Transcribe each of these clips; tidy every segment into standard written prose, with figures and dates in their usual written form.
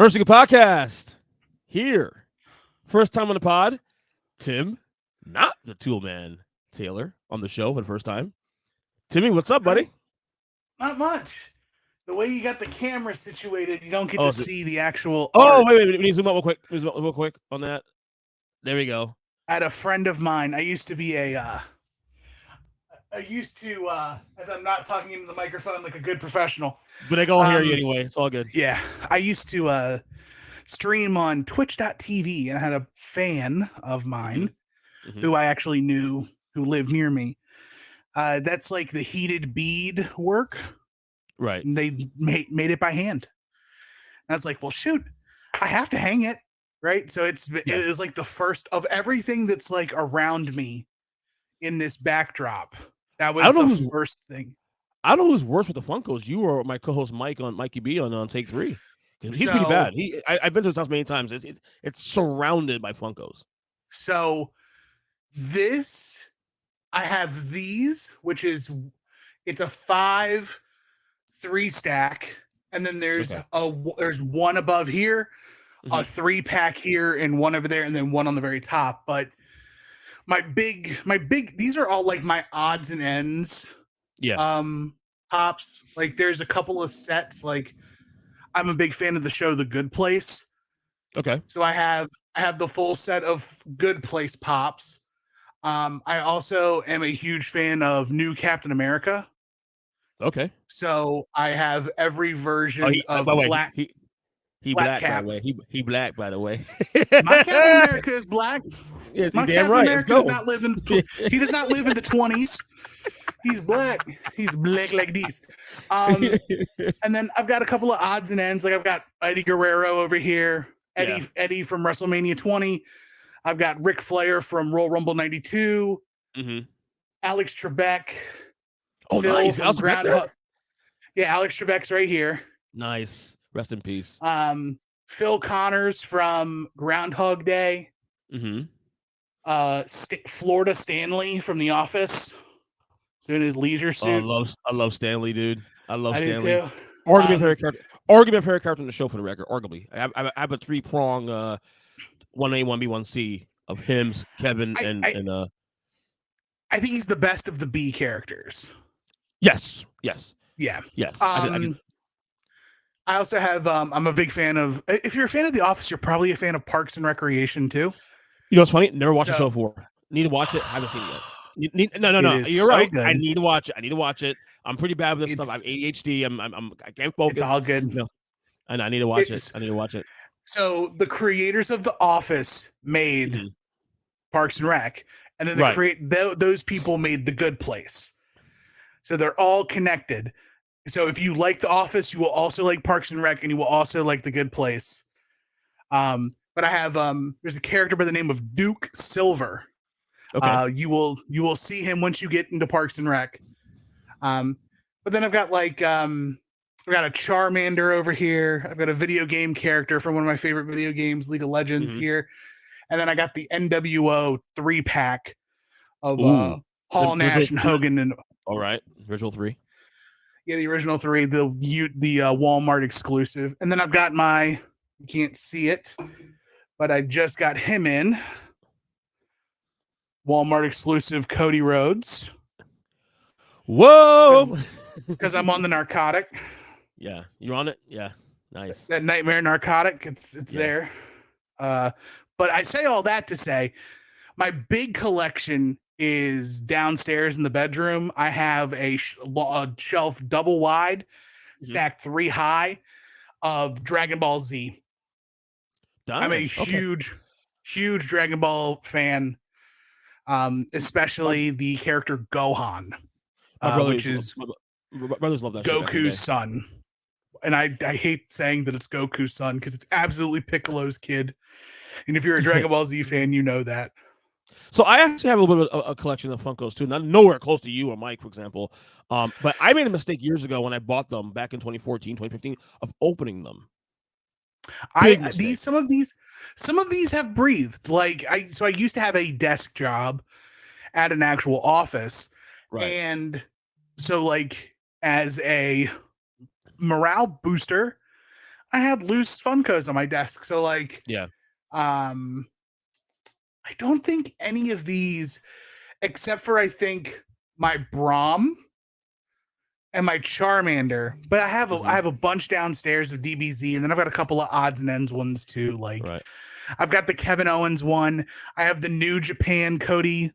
Earnestly podcast here. First time on the pod, Tim, not the Toolman Taylor, on the show for the first time. Timmy, what's up, buddy? Not much. The way you got the camera situated, you don't get Oh, to see the actual Oh, art. wait. We need to zoom out real quick. Real quick on that. There we go. I had a friend of mine. I used to, as I'm not talking into the microphone like a good professional. But they can all hear you anyway. It's all good. Yeah. I used to stream on twitch.tv, and I had a fan of mine who I actually knew who lived near me. That's like the heated bead work. Right. And they made it by hand. And I was like, well, shoot, I have to hang it. Right. So it was like the first of everything that's like around me in this backdrop. That was the first thing. I don't know who's worse with the Funkos. You or my co-host Mikey B on Take 3. He's pretty bad. I've been to his house many times. It's surrounded by Funkos. So I have these, which is it's a 5 3 stack, and then there's one above here, a 3-pack here, and one over there, and then one on the very top. But my big these are all like my odds and ends. Yeah. Pops. Like there's a couple of sets. Like I'm a big fan of the show The Good Place. Okay. So I have the full set of Good Place pops. I also am a huge fan of New Captain America. Okay. So I have every version of Black. He Black black, Cap. by the way. He black, by the way. My Captain America is black. Yes, my damn Captain right. America does not live in. He does not live in the 20s. He's black. He's black like this. And then I've got a couple of odds and ends. Like I've got Eddie Guerrero over here. Eddie from WrestleMania 20. I've got Ric Flair from Royal Rumble 92. Alex Trebek. Oh, Phil nice. From Groundhog. Yeah, Alex Trebek's right here. Nice. Rest in peace. Phil Connors from Groundhog Day. Florida Stanley from The Office. So in his leisure suit. I love Stanley, dude. I love Stanley. Do too. Arguably a favorite character in the show for the record. Arguably. I have a 3-prong 1A, 1B, 1C of him, Kevin, and I think he's the best of the B characters. Yes. Yeah. Yes. I also have I'm a big fan of, if you're a fan of The Office, you're probably a fan of Parks and Recreation too. You know what's funny? Never watched the show before. Need to watch it. I haven't seen it yet. No. You're right. Good. I need to watch it. I'm pretty bad with this stuff. I'm ADHD. I can't focus. It's all good. No. And I need to watch it. So the creators of The Office made Parks and Rec, and then those people made The Good Place. So they're all connected. So if you like The Office, you will also like Parks and Rec, and you will also like The Good Place. But I have there's a character by the name of Duke Silver. Okay. You will see him once you get into Parks and Rec. But then I've got I've got a Charmander over here. I've got a video game character from one of my favorite video games, League of Legends here. And then I got the NWO 3-pack of Hall, Nash, and Hogan. And all right, original 3. Yeah, the original 3, the Walmart exclusive. And then I've got you can't see it, but I just got him in. Walmart exclusive Cody Rhodes. Whoa! Because I'm on the narcotic. Yeah, you're on it? Yeah, nice. That nightmare narcotic, it's there. But I say all that to say, my big collection is downstairs in the bedroom. I have a shelf double wide, stacked 3 high of Dragon Ball Z. I'm a huge Dragon Ball fan. Especially the character Gohan, which is brothers love that Goku's son. And I hate saying that it's Goku's son because it's absolutely Piccolo's kid. And if you're a Dragon Ball Z fan, you know that. So I actually have a little bit of a collection of Funkos too. Not nowhere close to you or Mike, for example. But I made a mistake years ago when I bought them back in 2014, 2015 of opening them. Some of these have breathed. I used to have a desk job at an actual office. Right. And so as a morale booster, I had loose Funkos on my desk. So like, Yeah. I don't think any of these, except for I think my Braum and my Charmander, but I have a bunch downstairs of DBZ, and then I've got a couple of odds and ends ones too. Like I've got the Kevin Owens one. I have the New Japan Cody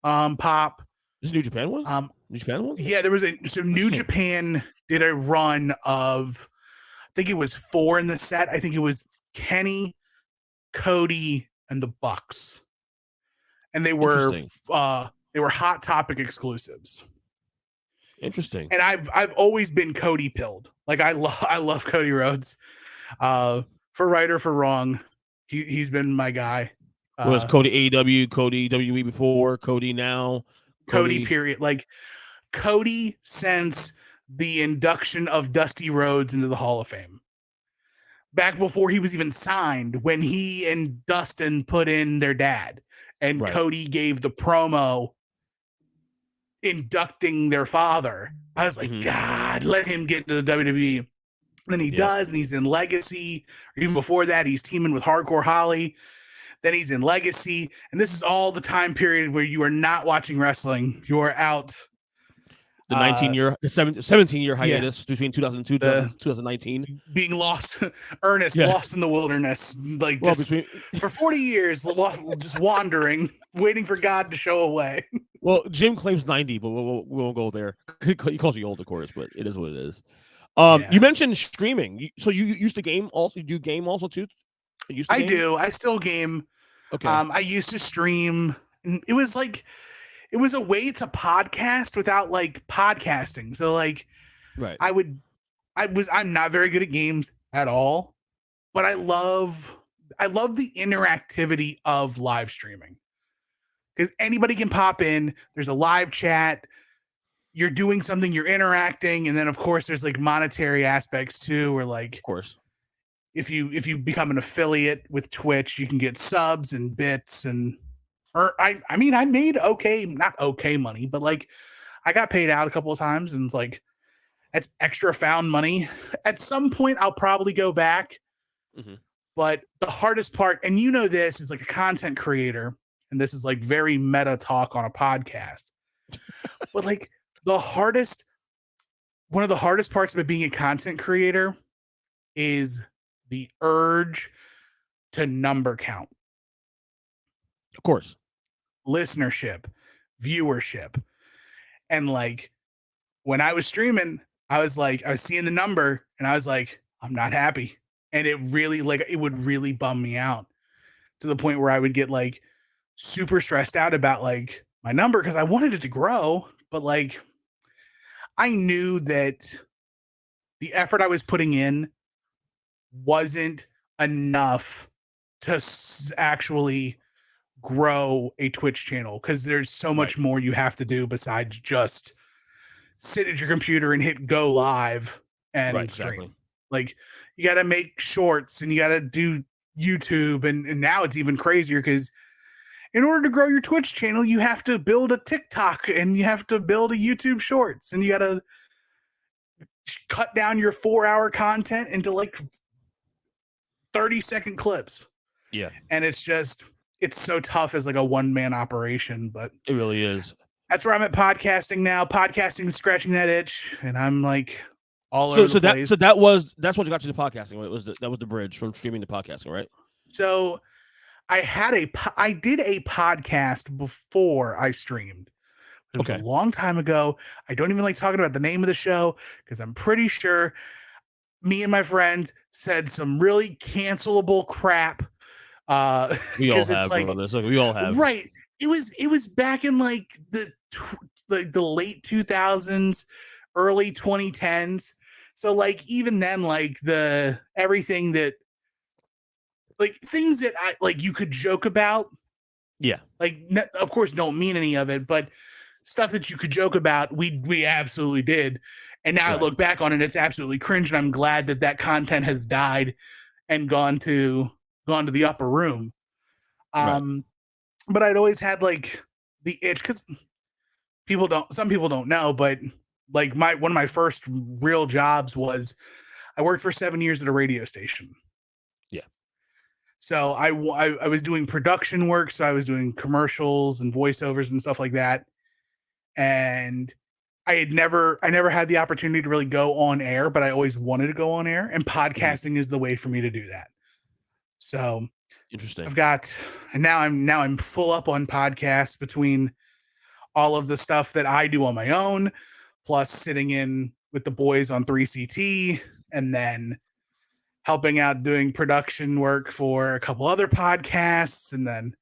pop. Is it New Japan one? New Japan one? Yeah, there was New Japan did a run of, I think it was 4 in the set. I think it was Kenny, Cody, and the Bucks, and they were Hot Topic exclusives. Interesting. And I've always been Cody pilled. Like I love Cody Rhodes. For right or for wrong, he's been my guy. Was Cody AEW, Cody WWE before, Cody now, Cody period. Like Cody since the induction of Dusty Rhodes into the Hall of Fame. Back before he was even signed, when he and Dustin put in their dad, and Cody gave the promo inducting their father. I was like, God, let him get into the WWE. And then he does, and he's in Legacy. Or even before that, he's teaming with Hardcore Holly. Then he's in Legacy. And this is all the time period where you are not watching wrestling. You are out. The 17-year hiatus between 2002 2019. Being lost, lost in the wilderness. Like for 40 years, just wandering, waiting for God to show a way. Well, Jim claims 90, but we won't go there. He calls you old, of course, but it is what it is. You mentioned streaming. So you used to game also? You do game also too? I do. I still game. Okay. I used to stream. It was like, it was a way to podcast without like podcasting. So like, I'm not very good at games at all, but I love the interactivity of live streaming, because anybody can pop in. There's a live chat. You're doing something, you're interacting. And then of course there's like monetary aspects too, where like, of course, if you become an affiliate with Twitch, you can get subs and bits I made not okay money, but like I got paid out a couple of times, and it's like, that's extra found money. At some point I'll probably go back. But the hardest part, and this is like a content creator, and this is like very meta talk on a podcast, but like one of the hardest parts of it being a content creator is the urge to number count. Of course. Listenership, viewership. And like when I was streaming, I was seeing the number and I was like, I'm not happy. And it would really bum me out to the point where I would get like super stressed out about like my number, because I wanted it to grow, but like I knew that the effort I was putting in wasn't enough to actually grow a Twitch channel, because there's so much more you have to do besides just sit at your computer and hit go live and stream. Exactly. Like you got to make shorts, and you got to do YouTube, and now it's even crazier, because in order to grow your Twitch channel, you have to build a TikTok, and you have to build a YouTube Shorts, and you got to cut down your 4-hour content into like 30-second clips. Yeah. And it's so tough as like a one-man operation, but it really is. That's where I'm at podcasting now. Podcasting is scratching that itch, and I'm like all over the place. That's what you got to the podcasting. Right? That was the bridge from streaming to podcasting, right? So I did a podcast before I streamed. It was a long time ago. I don't even like talking about the name of the show, because I'm pretty sure me and my friend said some really cancelable crap. We all have, like, brothers. Like, we all have. Right. It was back in like the late 2000s, early 2010s. So like even then, like everything that, like things that I like you could joke about. Yeah. Like of course don't mean any of it, but stuff that you could joke about, we absolutely did. And now I look back on it, it's absolutely cringe, and I'm glad that content has died and gone to the upper room. But I'd always had like the itch, because some people don't know, but like one of my first real jobs was I worked for 7 years at a radio station. Yeah. So I was doing production work. So I was doing commercials and voiceovers and stuff like that. And I never had the opportunity to really go on air, but I always wanted to go on air, and podcasting is the way for me to do that. So interesting. And now I'm full up on podcasts between all of the stuff that I do on my own, plus sitting in with the boys on 3CT, and then helping out doing production work for a couple other podcasts, and then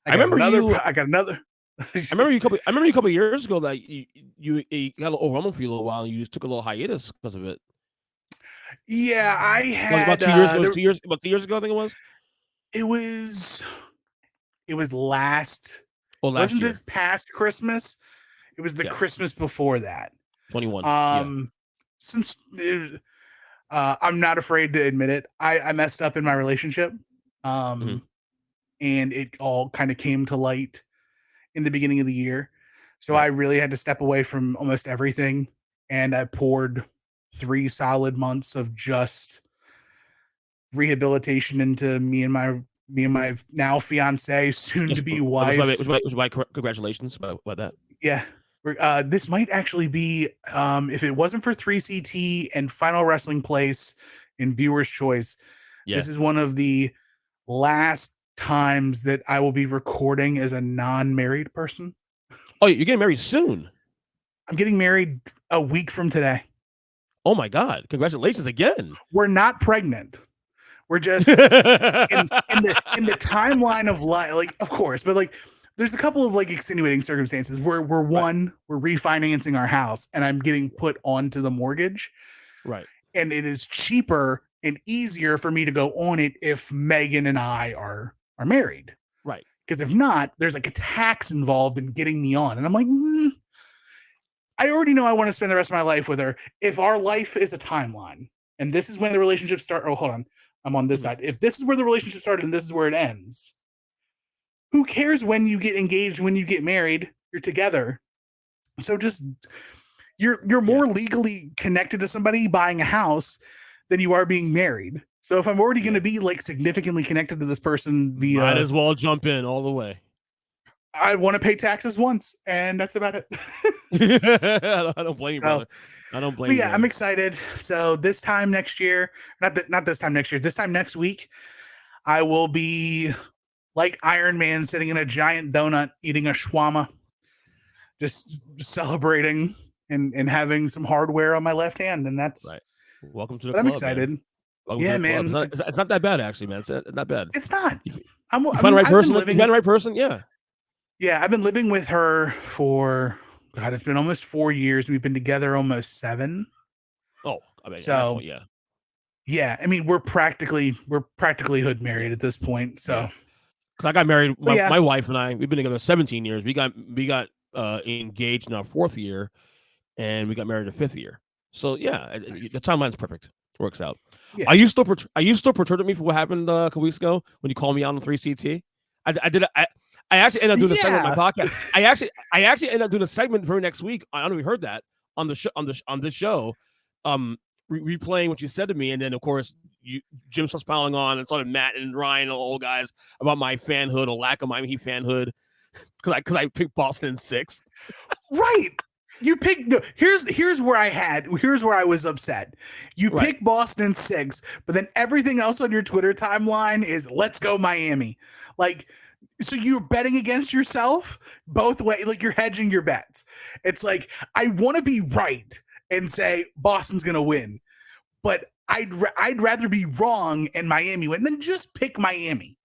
I got another. I remember you a couple of years ago that you got a little overwhelmed for a little while, and you just took a little hiatus because of it. Yeah, I had about 2 years ago, I think it was. It was last. Oh, last wasn't year. This past Christmas? It was the Christmas before that. 21. Since I'm not afraid to admit it, I messed up in my relationship, and it all kind of came to light in the beginning of the year. So I really had to step away from almost everything, and I poured 3 solid months of just rehabilitation into me and my now fiance, soon to be wife. Was my congratulations about that. Yeah. This might actually be, if it wasn't for 3CT and Final Wrestling Place and Viewer's Choice, this is one of the last times that I will be recording as a non-married person. Oh, you're getting married soon? I'm getting married a week from today. Oh my God! Congratulations again. We're not pregnant. We're just in the timeline of life, like, of course, but like, there's a couple of like extenuating circumstances where we're refinancing our house, and I'm getting put onto the mortgage. Right. And it is cheaper and easier for me to go on it if Megan and I are married. Right. Because if not, there's like a tax involved in getting me on. And I'm like, I already know I want to spend the rest of my life with her. If our life is a timeline, and this is when the relationship starts. Oh, hold on. I'm on this side. If this is where the relationship started and this is where it ends, who cares when you get engaged, when you get married? You're together. So just you're more legally connected to somebody buying a house than you are being married. So if I'm already going to be like significantly connected to this person via, might as well jump in all the way. I want to pay taxes once, and that's about it. I don't blame you, brother. I don't blame you. Yeah, I'm excited. So this time next year, not this time next year, this time next week, I will be like Iron Man sitting in a giant donut eating a shawarma, just celebrating and having some hardware on my left hand. And that's right. Welcome to the club. I'm excited. Man. It's not that bad, actually, man. It's not bad. It's not. You find the right person. You find the right person. Yeah. Yeah, I've been living with her for, God, it's been almost 4 years. We've been together almost 7. Oh, I mean, so yeah. Yeah, I mean, we're practically hood married at this point. So, because I got married, my wife and I, we've been together 17 years. We got engaged in our 4th year, and we got married the 5th year. So yeah, the timeline's perfect. It works out. Yeah. Are you still perturbed at me for what happened a couple weeks ago when you called me out on 3CT? I actually ended up doing a segment on my podcast. I actually ended up doing a segment for next week. I don't know if you heard that on this show, replaying what you said to me, and then of course Jim starts piling on, and it's on Matt and Ryan and all guys about my fanhood or lack of Miami fanhood because I picked Boston in 6. Right. You picked. No, here's where I was upset. You picked Boston in 6, but then everything else on your Twitter timeline is let's go Miami. Like, so you're betting against yourself both ways. Like, you're hedging your bets. It's like, I want to be right and say Boston's going to win, but I'd rather be wrong and Miami win than just pick Miami.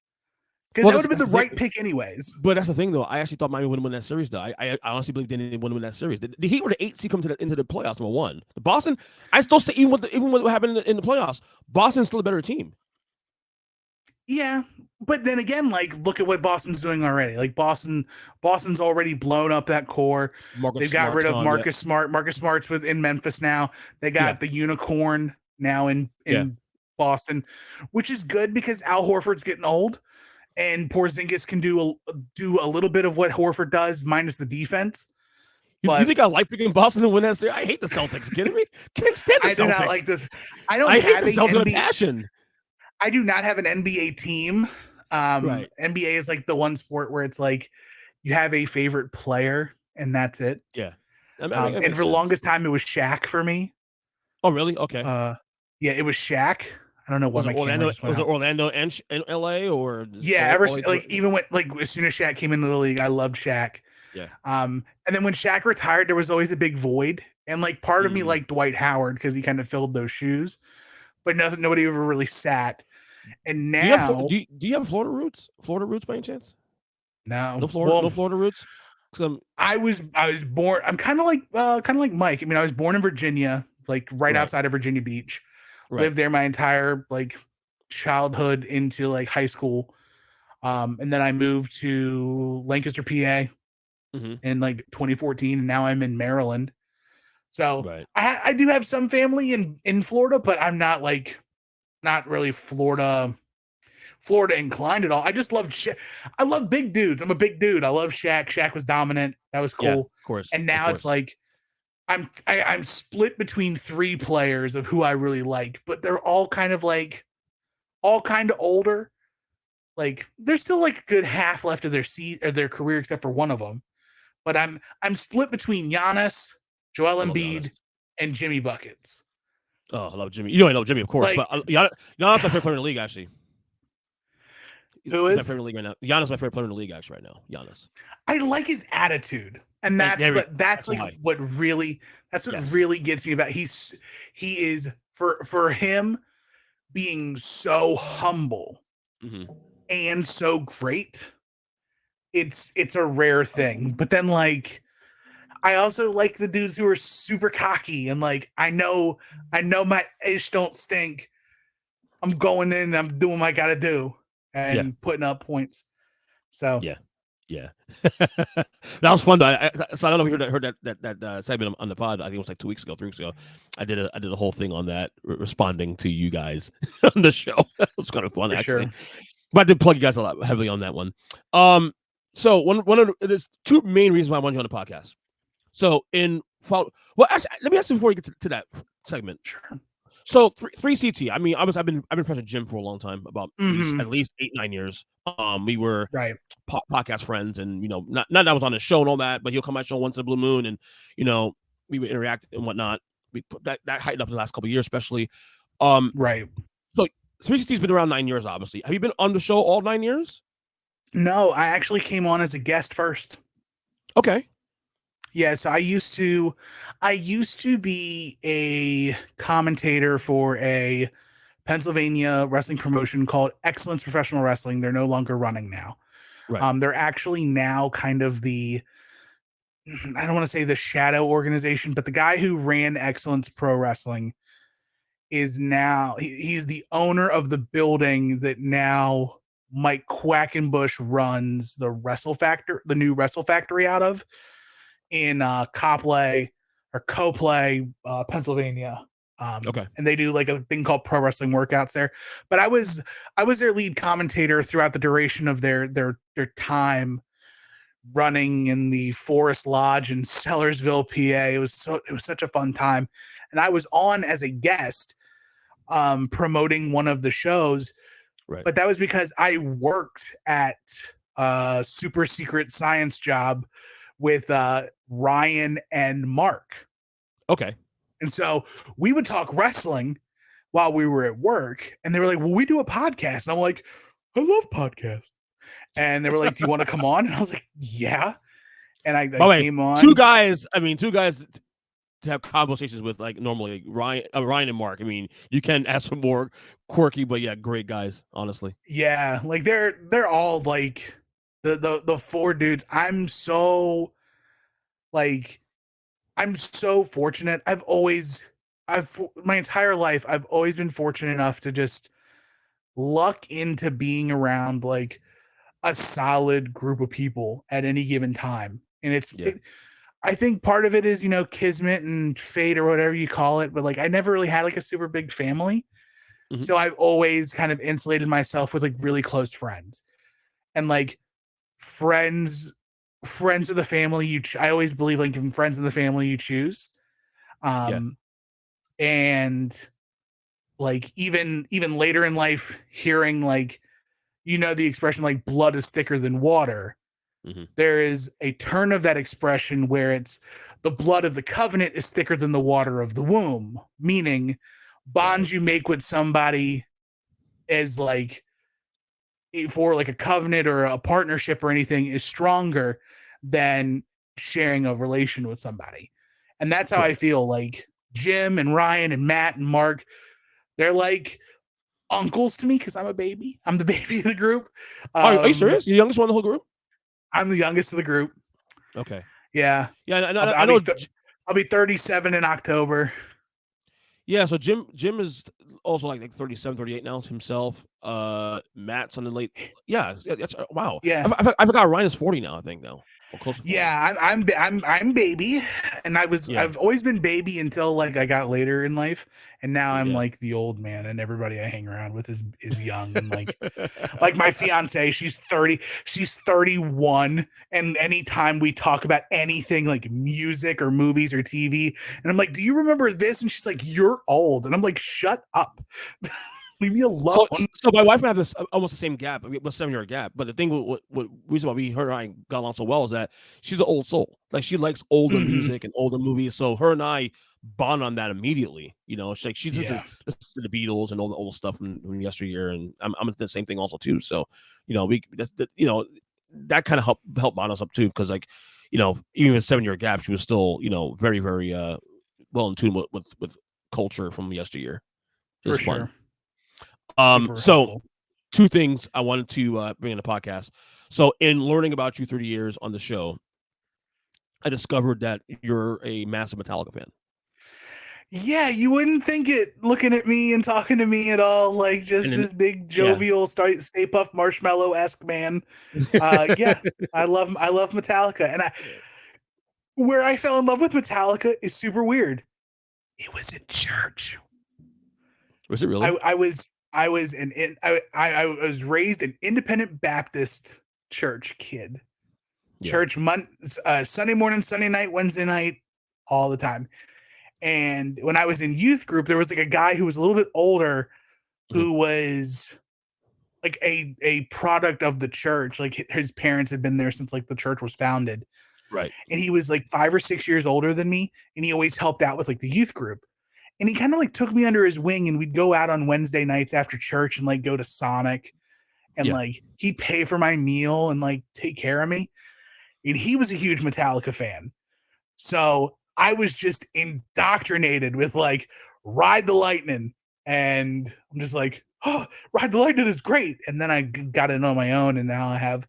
Because that would have been the right pick anyways. But that's the thing, though. I actually thought Miami would win that series, though. I honestly believe they didn't win that series. The Heat were the 8th seed come into the playoffs, number 1. The Boston, I still say, even what happened in the playoffs, Boston's still a better team. Yeah, but then again, like, look at what Boston's doing already. Like, Boston's already blown up that core. They've got rid of Marcus Smart. Marcus Smart's in Memphis now. They got the unicorn now in Boston, which is good because Al Horford's getting old. And Porzingis can do a little bit of what Horford does, minus the defense. You think I like picking Boston to win that series? I hate the Celtics. Kidding me? Can't stand the Celtics. I do not like this. I hate the Celtics with a passion. I do not have an NBA team. Right. NBA is like the one sport where it's like you have a favorite player and that's it. Yeah. And for the longest time, it was Shaq for me. Oh, really? Okay. Yeah, it was Shaq. I don't know why my camera just went out. Was it Orlando and LA or? Yeah, even when as soon as Shaq came into the league, I loved Shaq. Yeah. And then when Shaq retired, there was always a big void, and like part of me liked Dwight Howard because he kind of filled those shoes, but nobody ever really sat. And now, do you have Florida roots? Florida roots by any chance? No Florida roots. I was born. I'm kind of like Mike. I mean, I was born in Virginia, like right outside of Virginia Beach. Lived there my entire like childhood into like high school, and then I moved to Lancaster, PA, in like 2014, and now I'm in Maryland. So I do have some family in Florida, but I'm not really Florida inclined at all. I just loved I love big dudes. I'm a big dude. I love Shaq. Shaq was dominant. That was cool. Yeah, of course. And now it's like I'm split between three players of who I really like, but they're all kind of older. Like there's still like a good half left of their career, except for one of them. But I'm split between Giannis, Joel Embiid, and Jimmy Buckets. Oh, I love Jimmy. You know I love Jimmy, of course. But Giannis my favorite player in the league, actually. Who is my favorite league right now? Giannis, my favorite player in the league, actually, right now. Giannis. I like his attitude, and that's what really gets me about. He is for him being so humble and so great. It's a rare thing. But then like I also like the dudes who are super cocky and like I know my ish don't stink. I'm going in, I'm doing what I gotta do and putting up points. So yeah. That was fun. So I don't know if you heard that segment on the pod. I think it was like 2 weeks ago, 3 weeks ago. I did a whole thing on that, responding to you guys on the show. It was kind of fun, actually. Sure. But I did plug you guys a lot heavily on that one. So one of there's two main reasons why I want you on the podcast. So actually, let me ask you before you get to that segment. Sure. So 3CT. I mean, I've been friends with Jim for a long time, about at least 8-9 years. We were podcast friends, and not that I was on the show and all that, but he'll come on the show once in a blue moon, and we would interact and whatnot. We put that heightened up in the last couple of years, especially. Right. So 3CT's been around 9 years, obviously. Have you been on the show all 9 years? No, I actually came on as a guest first. Okay. Yeah, so I used to be a commentator for a Pennsylvania wrestling promotion called Excellence Professional Wrestling. They're no longer running now. Right. They're actually now kind of I don't want to say the shadow organization, but the guy who ran Excellence Pro Wrestling is now he's the owner of the building that now Mike Quackenbush runs the new Wrestle Factory out of in Copley, Pennsylvania. Okay. And they do like a thing called pro wrestling workouts there. But I was their lead commentator throughout the duration of their time running in the Forest Lodge in Sellersville, PA. It was such a fun time. And I was on as a guest promoting one of the shows. Right. But that was because I worked at a super secret science job with Ryan and Mark. Okay. And so we would talk wrestling while we were at work, and they were like, well, we do a podcast. And I'm like, I love podcasts. And they were like, do you want to come on? And I was like, yeah. And I came on. Two guys to have conversations with, like, normally Ryan and Mark. I mean, you can ask for more quirky, but yeah, great guys, honestly. Yeah, like they're all like the four dudes. I'm so fortunate. My entire life, I've always been fortunate enough to just luck into being around like a solid group of people at any given time. And I think part of it is, kismet and fate or whatever you call it. But like, I never really had like a super big family. Mm-hmm. So I've always kind of insulated myself with like really close friends and like friends friends of the family I always believe like in friends of the family you choose. And like even later in life, hearing like, the expression like blood is thicker than water. Mm-hmm. There is a turn of that expression where it's the blood of the covenant is thicker than the water of the womb, meaning bonds you make with somebody as like for like a covenant or a partnership or anything is stronger than sharing a relation with somebody. And that's how I feel like Jim and Ryan and Matt and Mark, they're like uncles to me because I'm a baby. I'm the baby of the group. Are you serious? You're the youngest one in the whole group? I'm the youngest of the group. Okay. Yeah. Yeah, I know. I'll be 37 in October. Yeah, so Jim is also like 37, 38 now himself. Matt's on the late. Yeah, that's wow. Yeah. I forgot Ryan is 40 now, I think now. Or close to 40. Yeah, I'm baby, and I've always been baby until like I got later in life, and now I'm like the old man, and everybody I hang around with is young, and like my fiance, she's 30, she's 31, and anytime we talk about anything like music or movies or TV, and I'm like, do you remember this? And she's like, you're old, and I'm like, shut up. Leave me alone. So my wife and I have this almost the same gap, a 7-year gap. But the thing, what reason why her and I got along so well is that she's an old soul. Like she likes older music and older movies. So her and I bond on that immediately. She's like she's listens to the Beatles and all the old stuff from yesteryear, and I'm into the same thing also too. So that kind of helped bond us up too, because like even with a 7-year gap, she was still very very well in tune with culture from yesteryear. For sure. So helpful. Two things I wanted to bring in the podcast. So in learning about you 30 years on the show, I discovered that you're a massive Metallica fan. Yeah, you wouldn't think it looking at me and talking to me at all, like just this big jovial Stay Puft Marshmallow-esque man. Yeah, I love Metallica. And where I fell in love with Metallica is super weird. It was in church. Was it really? I was raised an independent Baptist church kid. Church Sunday morning, Sunday night, Wednesday night, all the time. And when I was in youth group, there was like a guy who was a little bit older who was like a product of the church. Like his parents had been there since like the church was founded. Right. And he was like 5 or 6 years older than me. And he always helped out with like the youth group. And he kind of like took me under his wing, and we'd go out on Wednesday nights after church and like go to Sonic, and like he'd pay for my meal and like take care of me. And he was a huge Metallica fan. So I was just indoctrinated with like Ride the Lightning. And I'm just like, oh, Ride the Lightning is great. And then I got it on my own, and now I have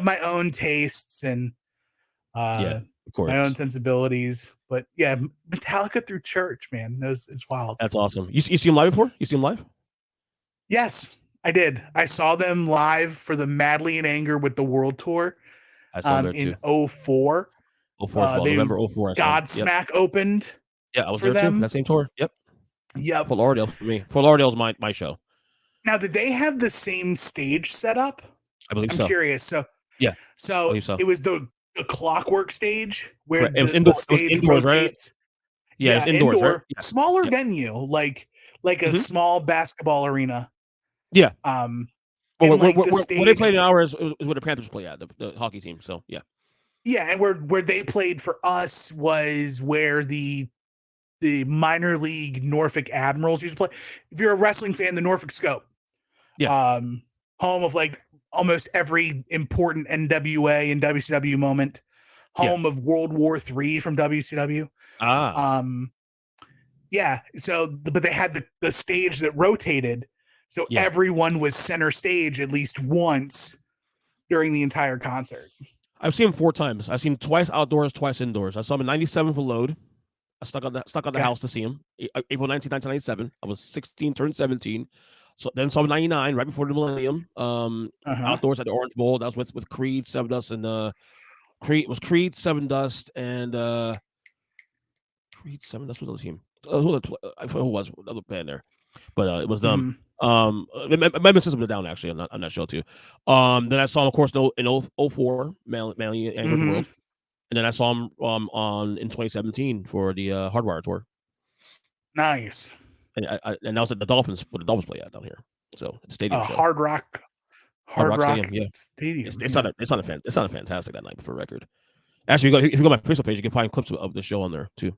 my own tastes and of course, my own sensibilities. But yeah, Metallica through church, man, it's wild. That's awesome. You see them live before? You see them live? Yes, I did. I saw them live for the Madly in Anger with the World Tour. I saw them in 04. 04 as well. November 04. Godsmack opened. Yeah, I was there too. That same tour. Yep. Fort Lauderdale for me. Fort Lauderdale's my show. Now, did they have the same stage setup? I believe so. I'm curious. So yeah. So it was the clockwork stage where it was the stage indoors, rotates. Right? Yeah, it's indoors, right? Smaller venue, like a small basketball arena. Yeah. Well, where they played an hour is where the Panthers play at, the hockey team. So yeah. Yeah, and where they played for us was where the minor league Norfolk Admirals used to play. If you're a wrestling fan, the Norfolk Scope. Yeah. Home of like almost every important NWA and WCW moment. Home of World War III from WCW. Yeah. So, but they had the stage that rotated, so everyone was center stage at least once during the entire concert. I've seen him 4 times. I've seen him twice outdoors, twice indoors. I saw him in '97 for Load. I stuck on the house to see him. April 19, 1997. I was 16, turned 17. So then saw him in '99, right before the millennium. Outdoors at the Orange Bowl. That was with Creed, Seven Dust, and Creed, Seven Dust, and Creed, Seven Dust was on the team. Who was another band there? But it was them. My system was down actually on that show too. Then I saw him, of course, in 04, mainly Angry the World, and then I saw him on in 2017 for the Hardwire tour. Nice. And and that was at the Dolphins, where the Dolphins play at down here. So it's a stadium show. Hard Rock Stadium, yeah. Stadium. It's not a fantastic that night for record. Actually, if you go to my Facebook page, you can find clips of the show on there too.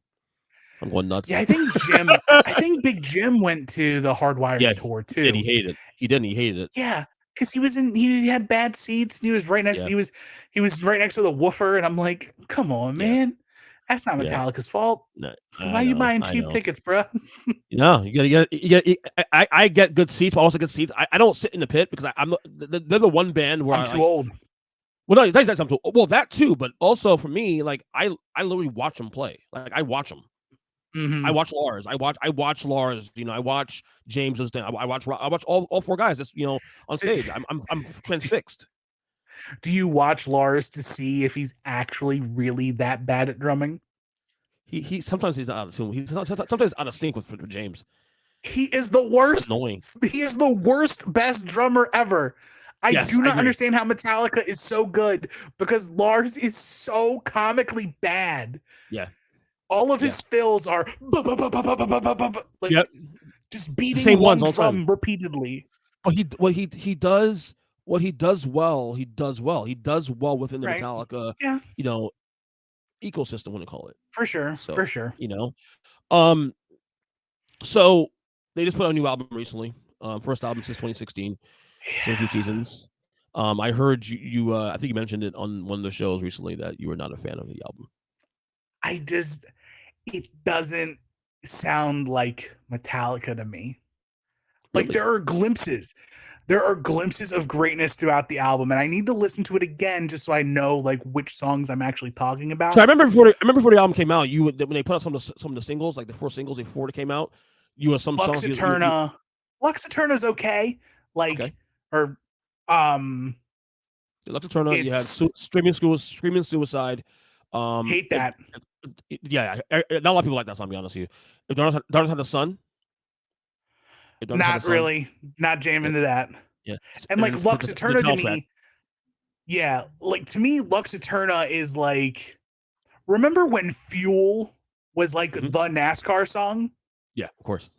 I'm going nuts. Yeah, I think Big Jim went to the Hardwire tour too. He hated it. He hated it. Yeah, because he had bad seats and he was right next. He was right next to the woofer, and I'm like, come on, man, that's not Metallica's fault. No, why are you buying cheap tickets, bro? No, you gotta. I get good seats, but also good seats. I don't sit in the pit because they're the one band where I'm too old. Well, no, that's I'm too. Well, that too, but also for me, like I literally watch them play. Like I watch them. I watch Lars. I watch Lars. I watch James's thing. I watch all four guys. Just on stage. I'm transfixed. Do you watch Lars to see if he's actually really that bad at drumming? He sometimes he's out of tune. He's sometimes out of sync with James. He is the worst. It's annoying. He is the worst best drummer ever. I do not understand how Metallica is so good because Lars is so comically bad. Yeah. All of his fills are like just beating same one drum repeatedly. What he does well. He does well within the Metallica, ecosystem. Want to call it for sure. So they just put out a new album recently. First album since 2016. So 2 seasons. I heard you. I think you mentioned it on one of the shows recently that you were not a fan of the album. It doesn't sound like Metallica to me. Like there are glimpses of greatness throughout the album, and I need to listen to it again just so I know like which songs I'm actually talking about. So I remember before the album came out, when they put out some of the singles, like the 4 singles before it came out, you were some Lux songs. Eterna. Lux Eterna's okay. Or Lux Eterna. You had Screaming Suicide. Hate that. Not a lot of people like that song, to be honest with you. If Daughters Had the Sun. Not really. Not jamming into that. Yeah. And like Lux Eterna to me. Yeah. Like to me, Lux Eterna is like, remember when Fuel was like the NASCAR song? Yeah, of course.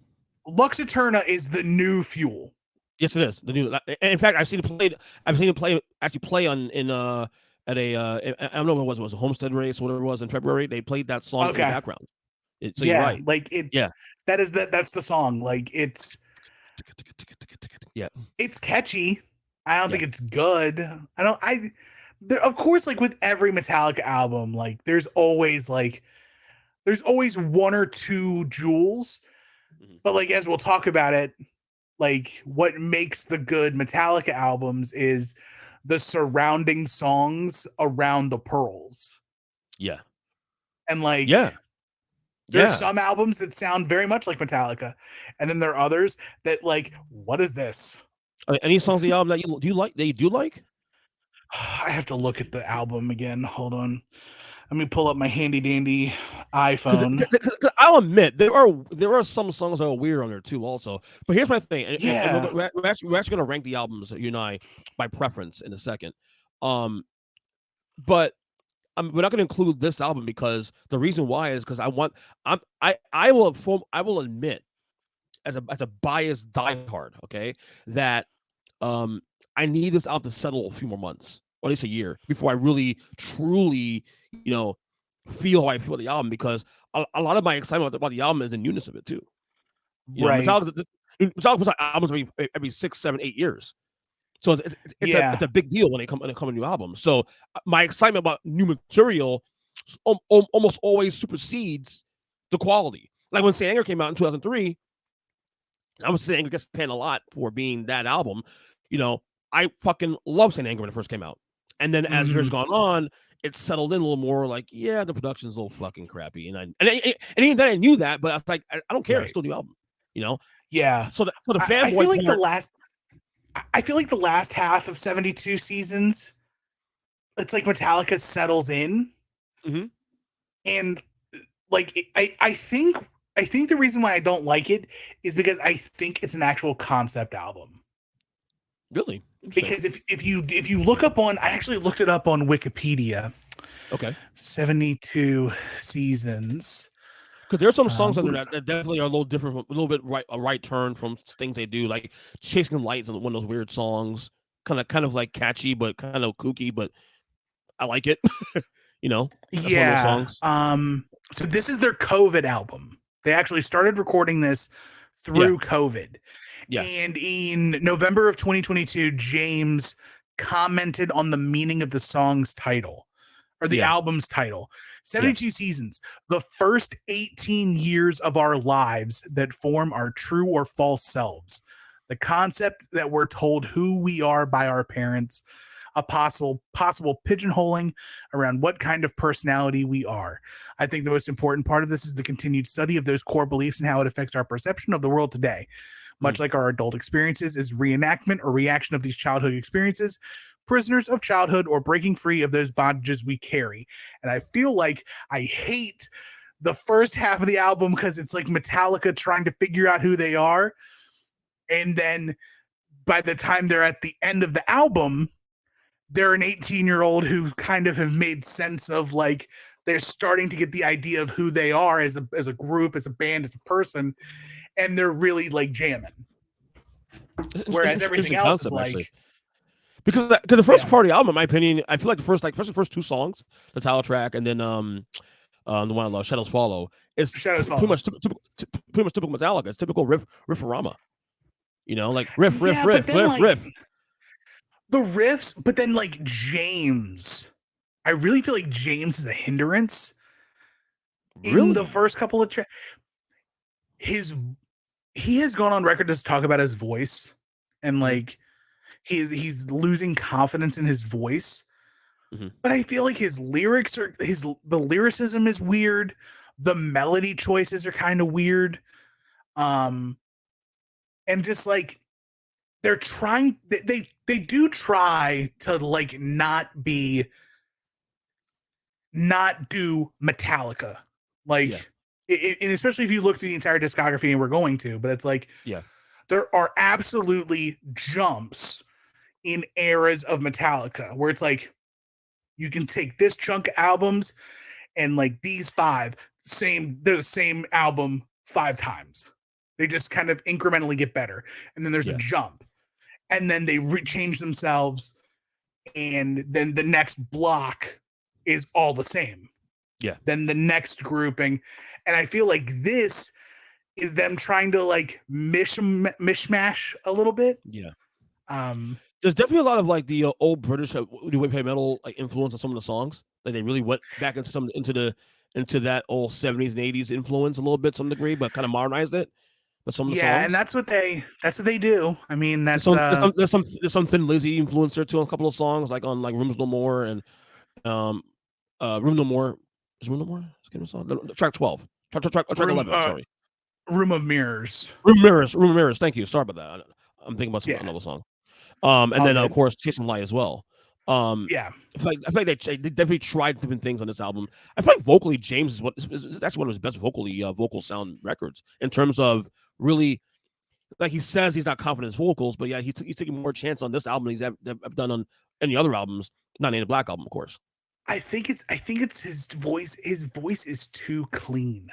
Lux Eterna is the new Fuel. Yes, it is. The new. In fact, I've seen it play on at a I don't know what it was a Homestead race or whatever it was in February. They played that song in the background. You're right. Like it. Yeah, that's the song. Like it's catchy. I don't think it's good. Of course, like with every Metallica album, like there's always one or two jewels, but like as we'll talk about it, like what makes the good Metallica albums is the surrounding songs around the pearls. Yeah. And like, there's some albums that sound very much like Metallica. And then there are others that like, what is this? Any songs on the album that you do like? I have to look at the album again. Hold on. Let me pull up my handy dandy iPhone. Cause I'll admit there are some songs that are weird on there too, also. But here's my thing. And we're actually going to rank the albums, you and I, by preference in a second. But we're not going to include this album because the reason why is because I will admit as a biased diehard, okay, that I need this album to settle a few more months, or at least a year, before I really truly feel how I feel the album, because a lot of my excitement about the album is the newness of it too. Metallica puts out albums every 6, 7, 8 years, so it's a big deal when they come a new album. So my excitement about new material almost always supersedes the quality. Like when Saint Anger came out in 2003, I was saying Anger gets panned a lot for being that album. I fucking love Saint Anger when it first came out, and then as years gone on, it settled in a little more. Like, yeah, the production's a little fucking crappy, and even then I knew that, but I was like, I don't care. It's still a new album, Yeah. So the fanboys. I feel like the last half of 72 seasons, it's like Metallica settles in, and like I think I think the reason why I don't like it is because I think it's an actual concept album. Really? Because if you look up on, I actually looked it up on Wikipedia. Okay. 72 seasons. Because there's some songs under that definitely are a little different, a little bit a right turn from things they do, like Chasing Lights and one of those weird songs, kind of like catchy but kind of kooky, but I like it. You know, that's one of those songs. So this is their COVID album. They actually started recording this through COVID. Yeah. And in November of 2022, James commented on the meaning of the song's title or the album's title. 72 seasons, the first 18 years of our lives that form our true or false selves. The concept that we're told who we are by our parents, a possible pigeonholing around what kind of personality we are. I think the most important part of this is the continued study of those core beliefs and how it affects our perception of the world today. Much like our adult experiences, is reenactment or reaction of these childhood experiences, prisoners of childhood or breaking free of those bondages we carry. And I feel like I hate the first half of the album because it's like Metallica trying to figure out who they are. And then by the time they're at the end of the album, they're an 18-year-old who kind of have made sense of like, they're starting to get the idea of who they are as a group, as a band, as a person. And they're really like jamming. Whereas everything else is like, actually. Because the first part of the album, in my opinion, I feel like especially the first two songs, the title track, and then the one I love, Shadows Follow, is pretty much typical Metallica. It's typical riff-a-rama. You know, like riff. The riffs, but then like James, I really feel like James is a hindrance in the first couple of tracks. He has gone on record to talk about his voice and like he's losing confidence in his voice. But I feel like his lyrics are the lyricism is weird. The melody choices are kind of weird. And just like they're trying, they do try to like not do Metallica. Like, and especially if you look through the entire discography, and we're going to, but it's like, there are absolutely jumps in eras of Metallica where it's like, you can take this chunk of albums and like these five, they're the same album 5 times. They just kind of incrementally get better. And then there's a jump. And then they change themselves. And then the next block is all the same. Yeah. Then the next grouping. And I feel like this is them trying to like mishmash a little bit. Yeah. There's definitely a lot of like the old British new wave heavy metal like influence on some of the songs. Like they really went back into that old 70s and 80s influence a little bit, some degree, but kind of modernized it. But some of the songs, and that's what they do. I mean, that's there's some Thin Lizzy influence there too on a couple of songs, like on like Rooms No More and Room No More. Is Room No More? Track 12. Track 11. Sorry. Room of Mirrors. Room of Mirrors. Thank you. Sorry about that. I'm thinking about another song. And then of course Chasing Light as well. I feel like they definitely tried different things on this album. I feel like vocally James is actually one of his best vocal sound records in terms of really, like he says he's not confident in his vocals, but he's taking more chance on this album than he's done on any other albums, not Native Black album, of course. I think it's his voice. His voice is too clean.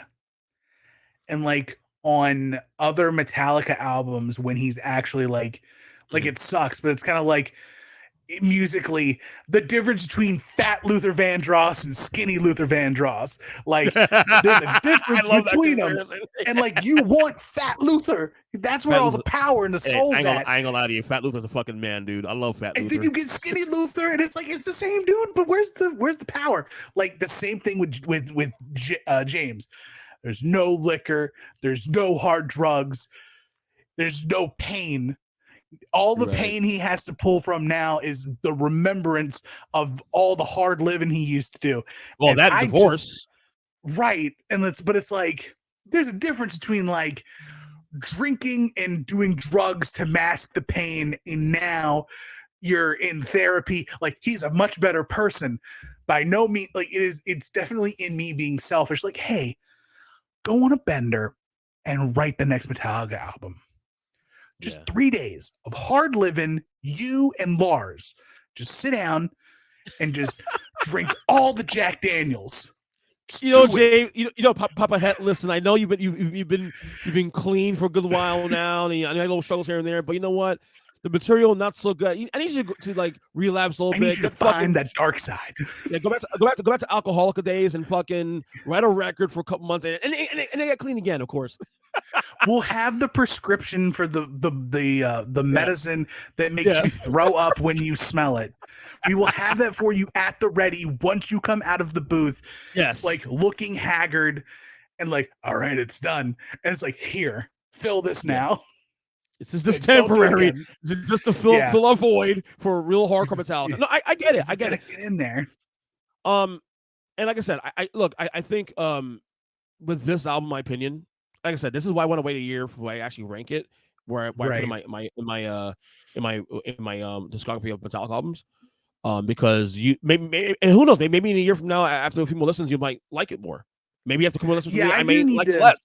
And like on other Metallica albums, when he's actually like it sucks, but it's kind of like musically the difference between fat Luther Vandross and skinny Luther Vandross. Like there's a difference between them. And like you want fat Luther. That's where all the power and the soul's at. I ain't gonna lie to you. Fat Luther's a fucking man, dude. I love Fat Luther. And then you get skinny Luther, and it's like it's the same dude, but where's the power? Like the same thing with James. There's no liquor, there's no hard drugs, there's no pain. All the pain he has to pull from now is the remembrance of all the hard living he used to do. Well, that divorce. But it's like there's a difference between like drinking and doing drugs to mask the pain, and now you're in therapy. Like he's a much better person. By no means, like it's definitely in me being selfish. Like, hey, go on a bender and write the next Metallica album. Just 3 days of hard living. You and Lars just sit down and just drink all the Jack Daniels. Jay, Papa Het, listen, I know you've been clean for a good while now, and I had little struggles here and there, but you know what? The material not so good. I need you to like relapse a little bit. I need you to find that dark side. Yeah, go back to alcoholic days and fucking write a record for a couple months and they get clean again, of course. We'll have the prescription for the medicine that makes you throw up when you smell it. We will have that for you at the ready once you come out of the booth. Yes. Like looking haggard and like, all right, it's done. And it's like, here, fill this now. This is just temporary. Just to fill a void for a real hardcore Metallica. No, I get it. I get it. Get in there. And like I said, I think with this album, my opinion, like I said, this is why I want to wait a year before I actually rank it, where I put in my discography of Metallica albums. Because you maybe and who knows, maybe in a year from now, after a few more listens, you might like it more. Maybe after a couple more listens, I may like it less.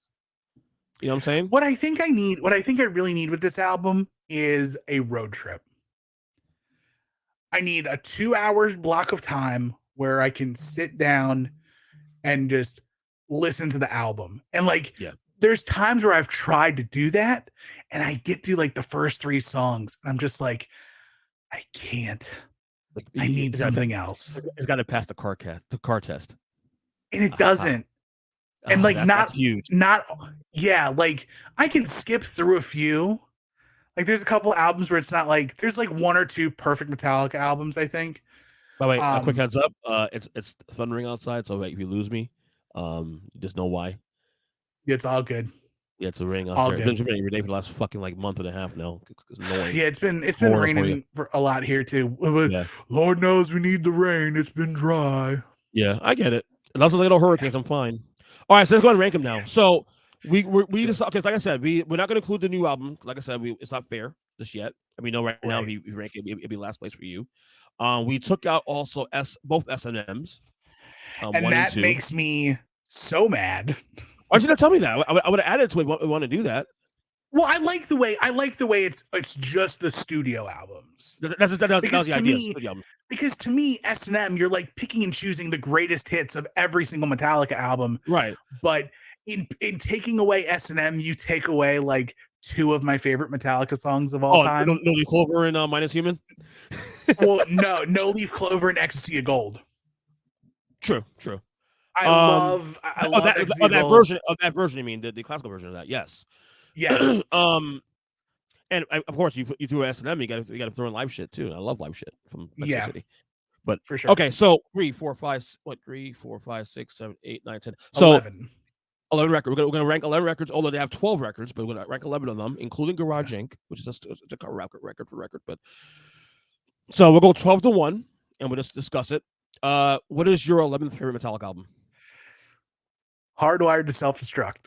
You know what I'm saying? What I think I really need with this album is a road trip. I need a 2-hour block of time where I can sit down and just listen to the album. And there's times where I've tried to do that and I get through like the first 3 songs and I'm just like, I can't. I need something else. It's got to pass the car test. And it doesn't. And that's huge. Like I can skip through a few. Like there's a couple albums where it's not like there's like 1 or 2 perfect Metallica albums, I think. By the way, a quick heads up. It's thundering outside, so if you lose me, just know why. It's all good. Yeah, it's raining outside. It's been raining every day for the last fucking month and a half now. It's annoying. Yeah, it's been raining for a lot here too. Yeah. Lord knows we need the rain. It's been dry. Yeah, I get it. And also little hurricanes. I'm fine. All right, so let's go ahead and rank them now. So we just okay. So like I said, we're not going to include the new album. Like I said, it's not fair just yet. I mean, no, right now if you rank it, it'd be last place for you. We took out also both S&Ms. And that makes me so mad. Why did you not tell me that? I would have added to it. I want to do that. Well, I like the way it's just the studio albums. That's the idea. Because to me, S&M, you're like picking and choosing the greatest hits of every single Metallica album. Right. But in taking away S&M, you take away like 2 of my favorite Metallica songs of all time. No Leaf Clover and Minus Human? Well, no Leaf Clover and Ecstasy of Gold. True. I love that version. I mean, the classical version of that. Yes. And of course, you threw S&M. You got to throw in live shit too. I love live shit from Mexico City. But for sure. Okay, so 3, 4, 5, 6, 7, 8, 9, 10. So 11 records. We're gonna rank 11 records, although they have 12 records, but we're gonna rank 11 of them, including Garage Inc., which is just a record for record. But so we'll go 12 to 1, and we'll just discuss it. What is your 11th favorite Metallica album? Hardwired to Self-Destruct.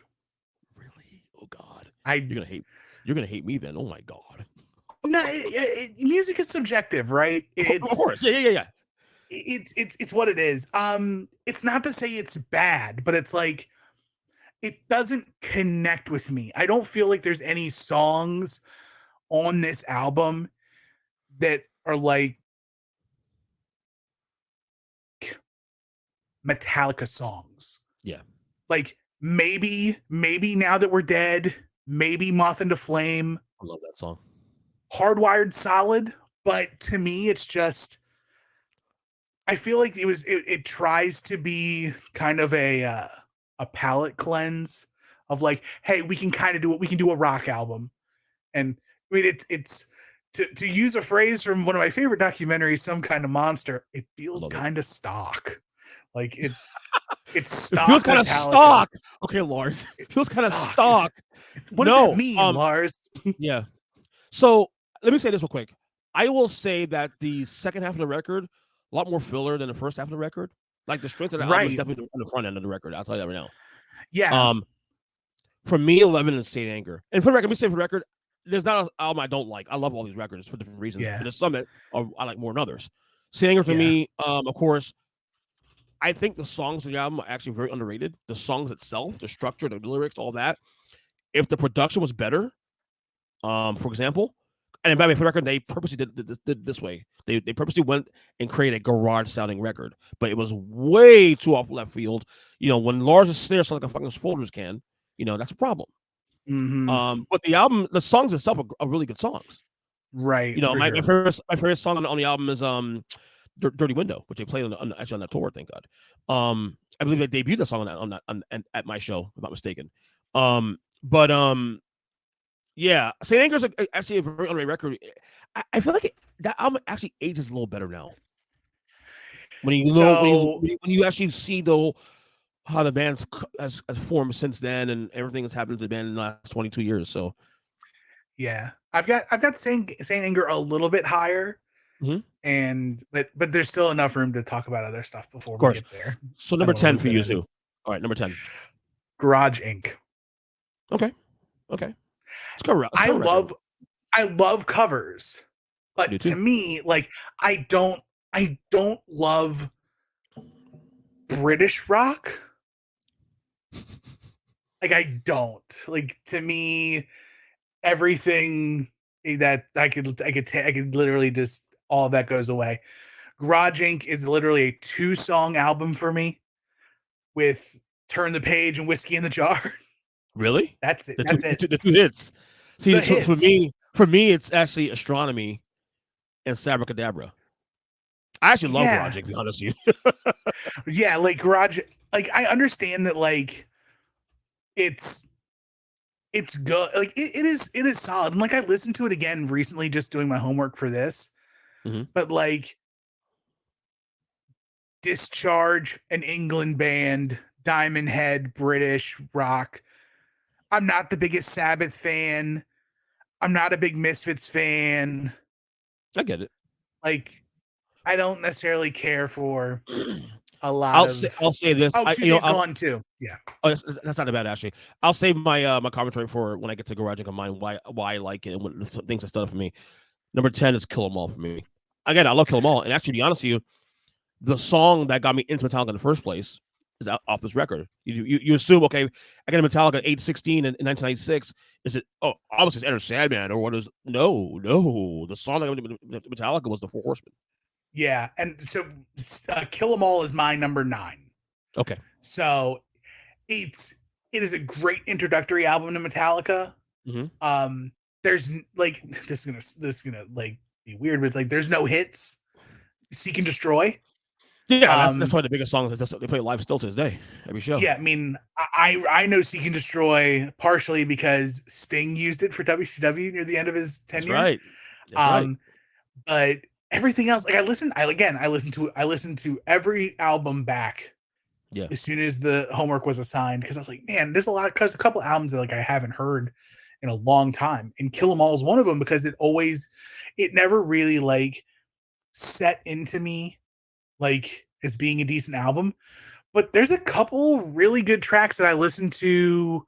Really? Oh God. You're gonna hate me then. Oh my God. No, music is subjective, right? Of course. Yeah. It's what it is. It's not to say it's bad, but it's like it doesn't connect with me. I don't feel like there's any songs on this album that are like Metallica songs. Yeah. Like maybe Now That We're Dead, maybe Moth into Flame. I love that song. Hardwired solid, but to me it's just I feel like it tries to be kind of a palate cleanse of like, hey, we can kind of do it. We can do a rock album. And I mean, it's to use a phrase from one of my favorite documentaries, Some Kind of Monster, it feels kind of stock. Like it's stock. It feels kind of stock. Okay, Lars. It feels kind of stock. What does that mean, Lars? Yeah. So let me say this real quick. I will say that the second half of the record, a lot more filler than the first half of the record. Like the strength of the album is definitely on the front end of the record. I'll tell you that right now. Yeah. For me, 11 is State Anger. And for the record, let me say for the record, there's not an album I don't like. I love all these records for different reasons. Yeah. But there's some that I like more than others. State Anger for me, of course, I think the songs of the album are actually very underrated. The songs itself, the structure, the lyrics, all that. If the production was better, for example, and by the way, for the record, they purposely did this way. They purposely went and created a garage sounding record, but it was way too off left field. When Lars' snare sounds like a fucking Folgers can, that's a problem. But the album, the songs itself are really good songs. Right. My favorite song on the album is Dirty Window, which they played actually on that tour. Thank God. I believe they debuted the song on at my show, if I'm not mistaken. But yeah, Saint Anger's actually a very underrated record. I feel like that album actually ages a little better now. When you actually see how the band's has formed since then, and everything that's happened to the band in the last 22 years. So yeah, I've got Saint Anger a little bit higher, but there's still enough room to talk about other stuff before we get there. So number 10 for you too. All right, number 10, Garage Inc. Okay. Let's go. I love covers, but to me, like I don't love British rock. Like I don't. Like to me, everything that I could literally just all of that goes away. Garage Inc. is literally a 2-song album for me with Turn the Page and Whiskey in the Jar. Really? That's it. The two hits. See, for me, it's actually Astronomy and Sabracadabra. I actually love Garage Inc., to be honest with you. Yeah, like Garage, like I understand that, like it's good. Like it is solid. And like I listened to it again recently, just doing my homework for this. But like Discharge, an England band, Diamond Head, British rock. I'm not the biggest Sabbath fan. I'm not a big Misfits fan. I get it. Like, I don't necessarily care for a lot I'll say this. Oh, Tuesday's Gone too. Yeah. Oh, that's not bad actually. I'll save my my commentary for when I get to Garage and Mine. Why I like it and what the things that done for me. Number 10 is Kill 'Em All for me. Again, I love Kill 'Em All, and actually, to be honest with you, the song that got me into Metallica in the first place is off this record. You assume, okay, I got a Metallica at age 16 in 1996. Is it? Oh, obviously it's Enter Sandman, or what is? No. The song that got me into Metallica was the Four Horsemen. Yeah, and so Kill 'Em All is my number 9. Okay. So it is a great introductory album to Metallica. There's like this is gonna like be weird, but it's like there's no hits. Seek and Destroy. Yeah, that's probably the biggest song they play live still to this day, every show. Yeah, I mean, I know Seek and Destroy partially because Sting used it for WCW near the end of his tenure. That's right. But everything else, like I listened to every album back. Yeah. As soon as the homework was assigned, because I was like, man, there's a couple albums that like I haven't heard in a long time, and Kill 'Em All is one of them because it never really like set into me like as being a decent album. But there's a couple really good tracks that I listened to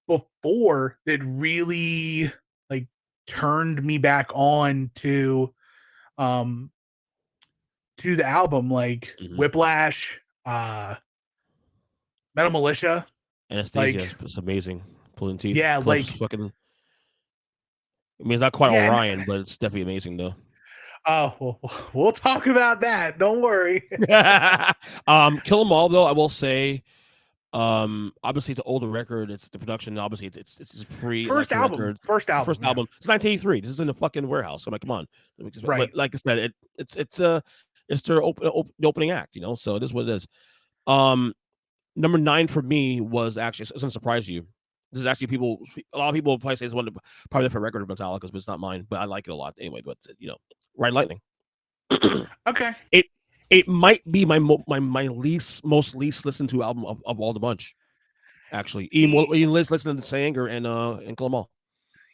before that really like turned me back on to the album, like Whiplash, Metal Militia. Anastasia, like, it's amazing. Pulling teeth. Yeah, like fucking. I mean, it's not quite Orion, but it's definitely amazing though. Oh, we'll talk about that. Don't worry. Kill 'Em All though, I will say. Obviously it's an older record. It's the production. Obviously it's free. First album. It's 1983. This is in the fucking warehouse. I'm like, come on. Right. But like I said, it's their opening act. So it is what it is. Number 9 for me was actually, it's gonna surprise you. This is actually a lot of people probably say it's one of the probably different record of Metallica's, but it's not mine. But I like it a lot anyway. But Ride Lightning. Okay. It might be my least listened to album of all the bunch. Actually, even listening to Sanger and Kill 'Em All.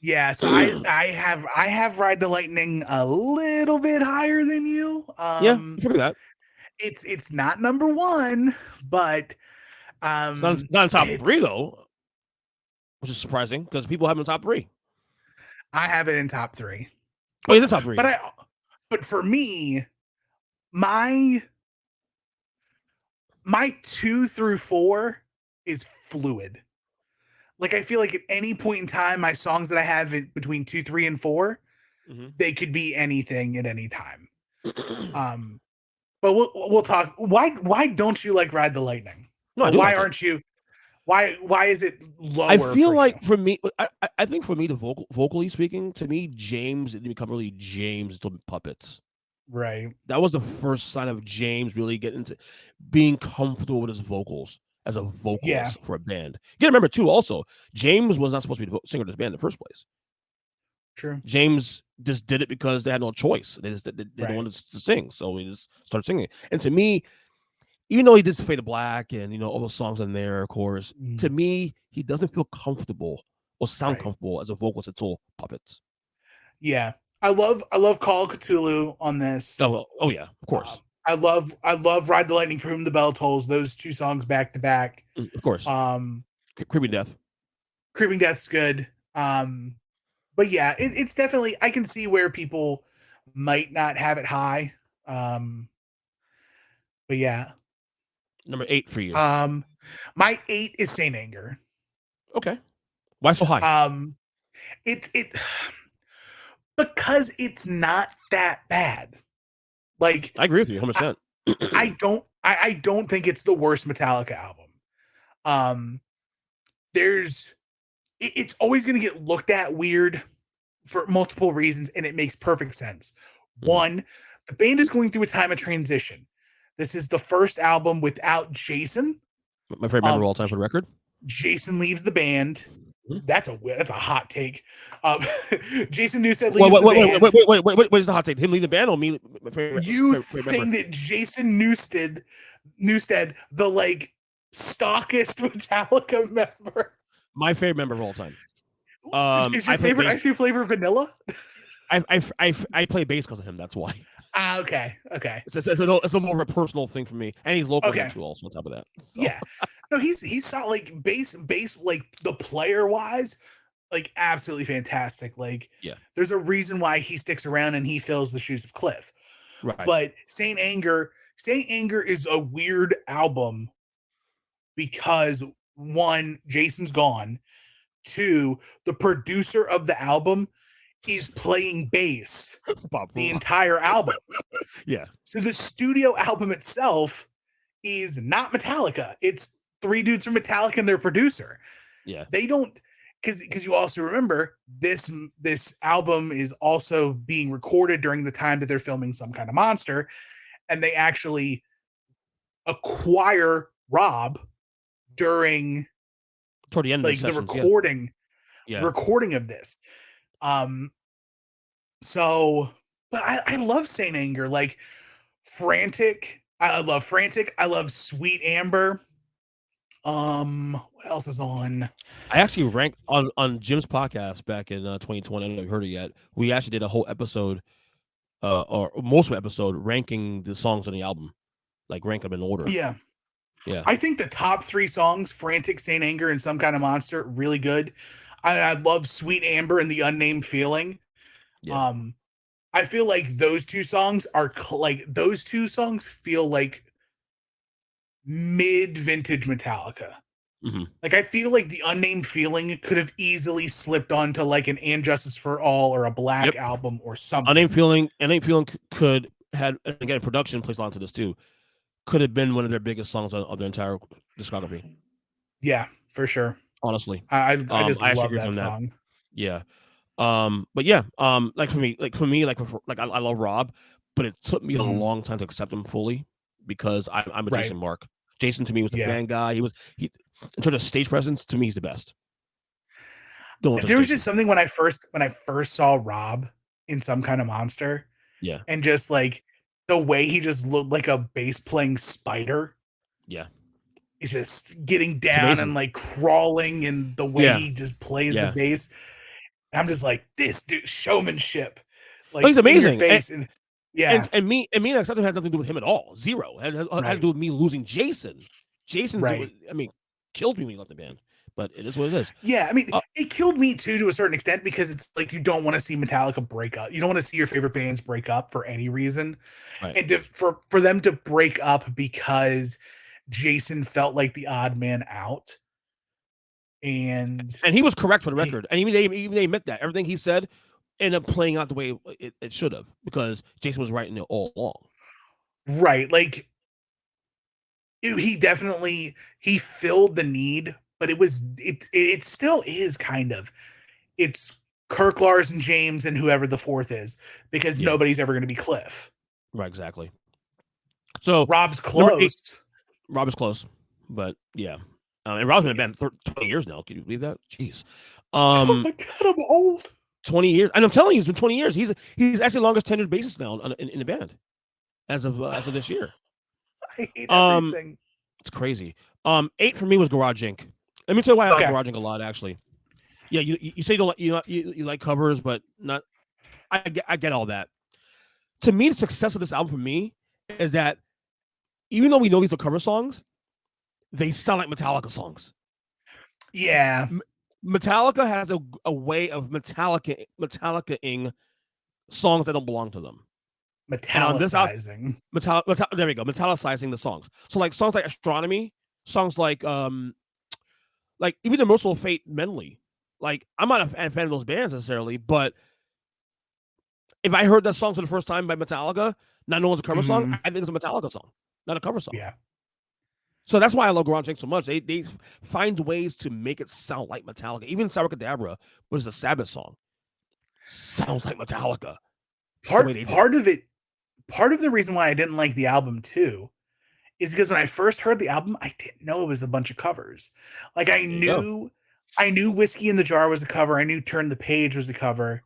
Yeah, so I have Ride the Lightning a little bit higher than you. Yeah, I figure that. It's not number 1, but it's not in top 3 though, which is surprising because people have it in top 3. I have it in top 3. Oh, it's in top 3. But for me, my my 2 through 4 is fluid. Like I feel like at any point in time, my songs that I have between 2, 3, and 4, they could be anything at any time. But we'll talk. Why don't you like Ride the Lightning? No, I Or do why like it. aren't you? Why is it lower? I feel for like you? for me, I think for me, vocally speaking, to me, James didn't become really James until Puppets. Right. That was the first sign of James really getting into being comfortable with his vocals as a vocalist for a band. You gotta remember too, also, James was not supposed to be the singer of this band in the first place. True. James just did it because they had no choice. They don't want to sing, so he just started singing. And to me, even though he did Fade to Black and all those songs in there, of course, to me, he doesn't feel comfortable or sound comfortable as a vocalist until Puppets. Yeah. I love Call of Cthulhu on this. Oh yeah, of course. I love Ride the Lightning, For Whom the Bell Tolls, those 2 songs back to back. Of course. Creeping Death. Creeping Death's good. But yeah, it's definitely, I can see where people might not have it high. But yeah. Number 8 for you. My 8 is Saint Anger. Okay. Why so high? It because it's not that bad. Like I agree with you 100%. I don't think it's the worst Metallica album. It's always going to get looked at weird for multiple reasons, and it makes perfect sense. One, the band is going through a time of transition. This is the first album without Jason. My favorite member of all time for the record. Jason leaves the band. That's a hot take. Jason Newsted leaves the band. Wait, what is the hot take? Him leaving the band or me? You think that Jason Newsted, the like stockest Metallica member, my favorite member of all time. Is your favorite ice cream flavor vanilla? I play bass because of him. That's why. Okay. It's a more of a personal thing for me, and he's local too. Also, on top of that, so. Yeah. No, he's not like bass like the player wise, like absolutely fantastic. Like, there's a reason why he sticks around and he fills the shoes of Cliff. Right. But Saint Anger is a weird album because one, Jason's gone. Two, the producer of the album is playing bass the entire album. Yeah. So the studio album itself is not Metallica. It's 3 dudes from Metallica and their producer. Yeah. They don't, because you also remember this album is also being recorded during the time that they're filming Some Kind of Monster, and they actually acquire Rob during toward the end like of the recording of this. So, but I love Saint Anger. Like Frantic, I love Frantic. I love Sweet Amber. What else is on? I actually ranked on Jim's podcast back in 2020. I don't know if you've heard it yet. We actually did a whole episode, or most of the episode, ranking the songs on the album, like rank them in order. Yeah. Yeah. I think the top 3 songs, Frantic, Saint Anger, and Some Kind of Monster, really good. I love Sweet Amber and The Unnamed Feeling. Yeah. I feel like those 2 songs are feel like mid-vintage Metallica. Like I feel like The Unnamed Feeling could have easily slipped onto like an And Justice for All or a Black album or something. Unnamed Feeling could had, again, production placed onto this too, could have been one of their biggest songs of their entire discography. Yeah, for sure. Honestly, I just love that song. Yeah. But yeah, like for me, I love Rob, but it took me a long time to accept him fully because I'm a Jason mark. Jason to me was the fan guy. He in terms of stage presence, to me he's the best. There was just something when I first saw Rob in Some Kind of Monster. Yeah. And just like the way he just looked like a bass playing spider. Yeah. He's just getting down and like crawling, and the way he just plays the bass. I'm just like, this dude, showmanship. Like, he's amazing. And me accepting had nothing to do with him at all. Zero. It had to do with me losing Jason. Jason, killed me when he left the band. But it is what it is. Yeah, I mean, it killed me too to a certain extent because it's like you don't want to see Metallica break up. You don't want to see your favorite bands break up for any reason. Right. And for them to break up because Jason felt like the odd man out. And he was correct for the record. And even they admit that. Everything he said ended up playing out the way it should have, because Jason was writing it all along. Right. Like, he definitely, he filled the need, but it still is kind of, it's Kirk, Lars, and James, and whoever the fourth is, because nobody's ever going to be Cliff. Right, exactly. So Rob's close. Rob is close, but yeah. And Rob's been in a band 20 years now. Can you believe that? Jeez. Oh my God, I'm old. 20 years. And I'm telling you, it's been 20 years. He's actually the longest tenured bassist now in the band as of this year. I hate everything. It's crazy. 8 for me was Garage Inc. Let me tell you why I like Garage Inc. a lot, actually. Yeah, you say you like covers, but not. I get all that. To me, the success of this album for me is that even though we know these are cover songs, they sound like Metallica songs. Yeah. Metallica has a way of Metallica-ing songs that don't belong to them. Metallicizing. There we go. Metallicizing the songs. So like songs like Astronomy, songs like even the Merciful Fate medley. Like, I'm not a fan of those bands necessarily, but if I heard that song for the first time by Metallica, not knowing it's a cover song, I think it's a Metallica song, not a cover song. Yeah. So that's why I love Garage Inc. so much. They find ways to make it sound like Metallica. Even Saracadabra was a Sabbath song. Sounds like Metallica. Part of the reason why I didn't like the album too is because when I first heard the album, I didn't know it was a bunch of covers. Like, I knew Whiskey in the Jar was a cover. I knew Turn the Page was a cover.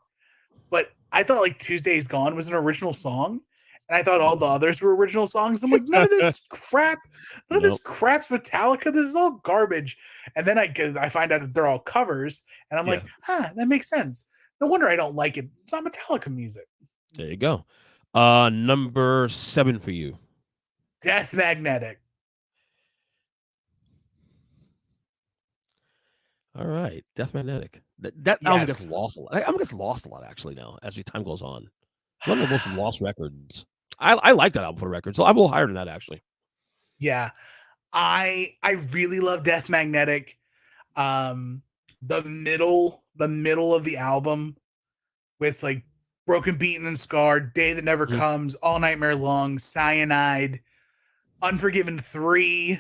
But I thought like Tuesday's Gone was an original song. And I thought all the others were original songs. I'm like, none of this crap's Metallica. This is all garbage. And then I find out that they're all covers. And I'm like, that makes sense. No wonder I don't like it. It's not Metallica music. There you go. Number 7 for you. Death Magnetic. All right, Death Magnetic. That album gets lost a lot. Album gets lost a lot actually now as the time goes on. One of the most lost records. I like that album for the record, so I'm a little higher than that actually. Yeah, I really love Death Magnetic. The middle of the album with like Broken, Beaten, and Scarred, Day That Never Comes, All Nightmare Long, Cyanide, Unforgiven 3.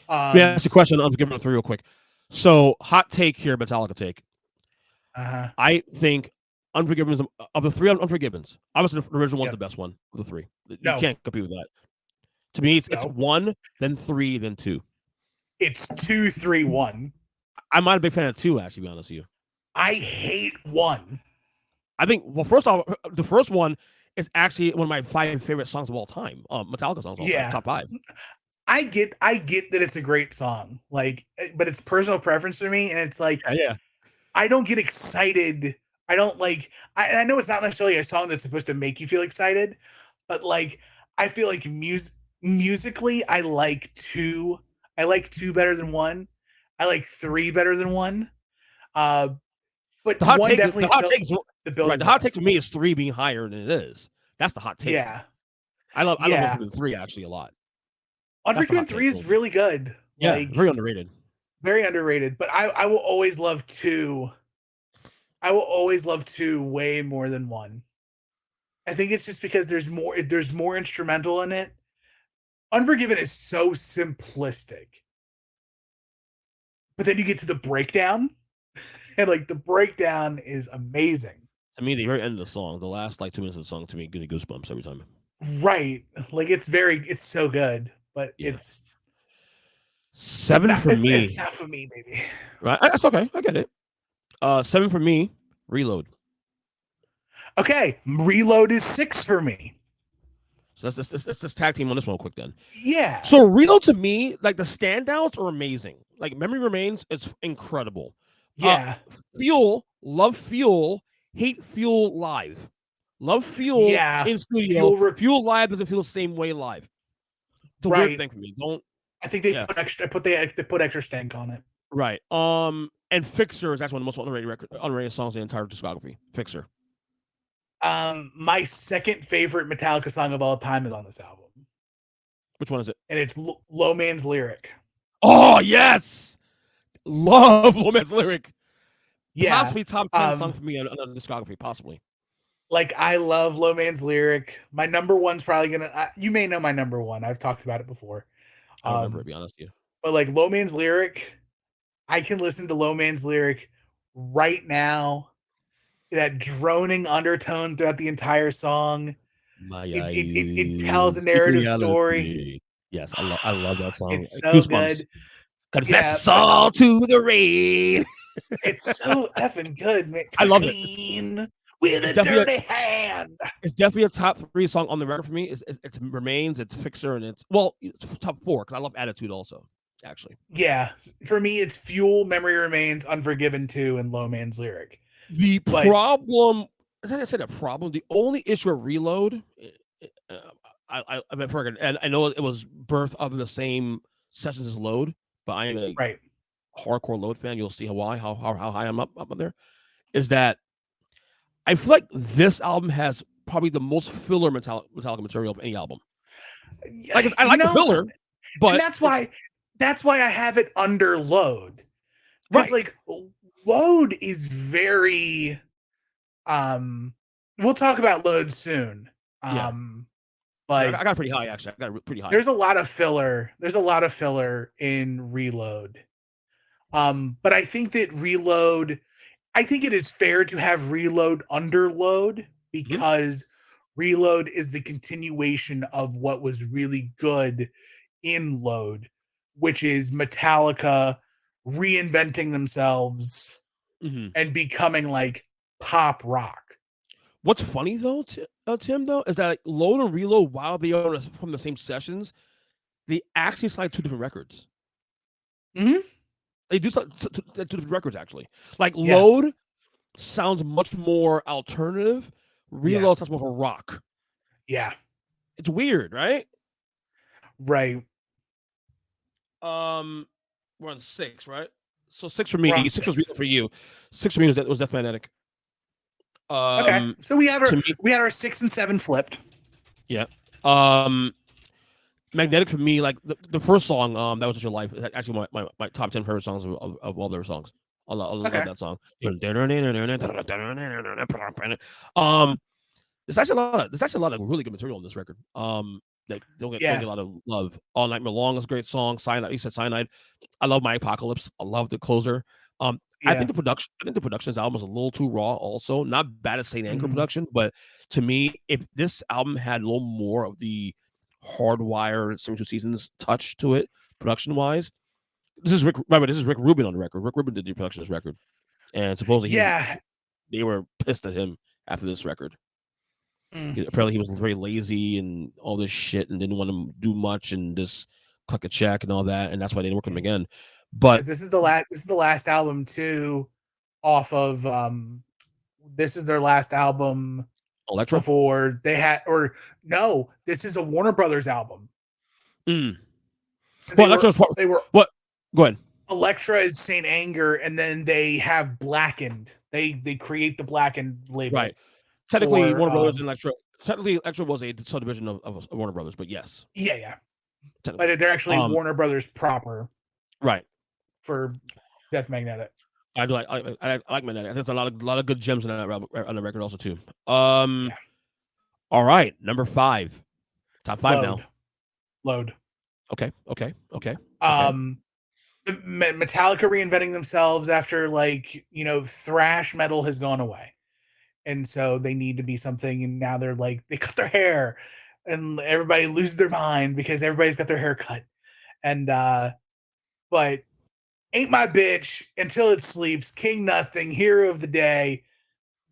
Let me ask you a question on Unforgiven 3 real quick. So, hot take here, Metallica take. I think Unforgiven, of the 3 Unforgivens, obviously the original one's the best one of the 3. You can't compete with that. To me, it's 1, then 3, then 2. It's 2, 3, 1. I'm not a big fan of 2, actually, to be honest with you. I hate 1. I think, well, first off, the first one is actually one of my 5 favorite songs of all time. Metallica songs of all time, top 5. I get that it's a great song, like, but it's personal preference for me, and it's like, I don't get excited. I don't like. I know it's not necessarily a song that's supposed to make you feel excited, but like, I feel like musically, I like 2. I like 2 better than 1. I like 3 better than 1. But the hot 1 take, definitely the hot take for me is 3 being higher than it is. That's the hot take. Yeah, I love Unforgiven 3 actually a lot. Unforgiven 3 is really good. Yeah, like, very underrated. Very underrated. But I will always love 2. I will always love 2 way more than 1. I think it's just because there's more instrumental in it. Unforgiven is so simplistic. But then you get to the breakdown, and like the breakdown is amazing. To me, the very end of the song, the last like 2 minutes of the song, to me, gives me goosebumps every time. Right. Like, it's so good, but it's 7 for me. It's not for me, baby. Right. That's okay. I get it. 7 for me, Reload. Okay. Reload is 6 for me. So let's just tag team on this one real quick then. Yeah. So Reload, to me, like, the standouts are amazing. Like, Memory Remains is incredible. Yeah. Fuel, love Fuel, hate Fuel live. Love Fuel in studio. Fuel live doesn't feel the same way live. It's a weird thing for me. I think they put extra stank on it. Right. And Fixer is actually one of the most underrated songs in the entire discography. Fixer. My second favorite Metallica song of all time is on this album. Which one is it? And it's Low Man's Lyric. Oh yes, love Low Man's Lyric. Yeah, possibly top 10 song for me on the discography. Possibly. Like I love Low Man's Lyric. My number one's probably gonna. You may know my number one. I've talked about it before. I don't remember, to be honest with you. But like Low Man's Lyric, I can listen to Low Man's Lyric right now. That droning undertone throughout the entire song. It tells a narrative story. Yes, I love that song. It's so good. Confess all to the rain. It's so effing good, man. I love it. With a dirty hand. It's definitely a top 3 song on the record for me. It Remains, it's Fixer, and it's top 4 because I love Attitude also. Actually, yeah, for me it's Fuel, Memory Remains, Unforgiven 2, and Low Man's Lyric. The problem, as I said, a problem. The only issue of Reload, I forget, and I know it was birthed out of the same sessions as Load, but I am a hardcore Load fan. You'll see how high I'm up there. Is that I feel like this album has probably the most filler Metallica material of any album. Like I like the filler, but that's why I have it under Load. Because like Load is very we'll talk about Load soon. Like I got pretty high actually. I got pretty high. There's a lot of filler. There's a lot of filler in Reload. But I think that Reload, I think it is fair to have Reload under Load because Reload is the continuation of what was really good in Load, which is Metallica reinventing themselves and becoming like pop rock. What's funny though, Tim, though, is that like, Load and Reload, while they are from the same sessions, they actually signed 2 different records. They do 2 different records actually. Like Load sounds much more alternative. Reload sounds more of a rock. Yeah, it's weird, right? Right. We're on 6, right? So 6 for me. 6 was Reload for you. 6 for me was Death Magnetic. Okay, so we had our 6 and 7 flipped. Yeah. Magnetic for me, like the first song, That Was Just Your Life, is actually my top 10 favorite songs of all their songs. I love that song. There's actually a lot of really good material on this record. That don't get a lot of love. All Night Long is a great song. Cyanide, you said Cyanide. I love My Apocalypse. I love the closer. I think the production of this album is a little too raw also. Not bad as Saint Anger production, but to me, if this album had a little more of the Hardwire 72 Seasons touch to it, production-wise. This is Rick Rubin on the record. Rick Rubin did the production of this record. And supposedly they were pissed at him after this record. Apparently he was very lazy and all this shit and didn't want to do much and just click a check and all that, and that's why they didn't work with him again. But this is the last album too off of this is their last album Elektra before they had this is a Warner Brothers album. They were what? Go ahead. Elektra is Saint Anger, and then they have Blackened. They create the Blackened label. Right. Technically, Warner Brothers and Elektra. Technically, Elektra was a subdivision of Warner Brothers, but yes. Yeah. But they're actually Warner Brothers proper. Right. For Death Magnetic. I like Magnetic. There's a lot of good gems on the record also too. All right, number 5. Top 5 now. Load. Okay. Metallica reinventing themselves after thrash metal has gone away. And so they need to be something, and now they're like, they cut their hair and everybody loses their mind because everybody's got their hair cut. And but Ain't My Bitch, Until It Sleeps, King Nothing, Hero of the Day.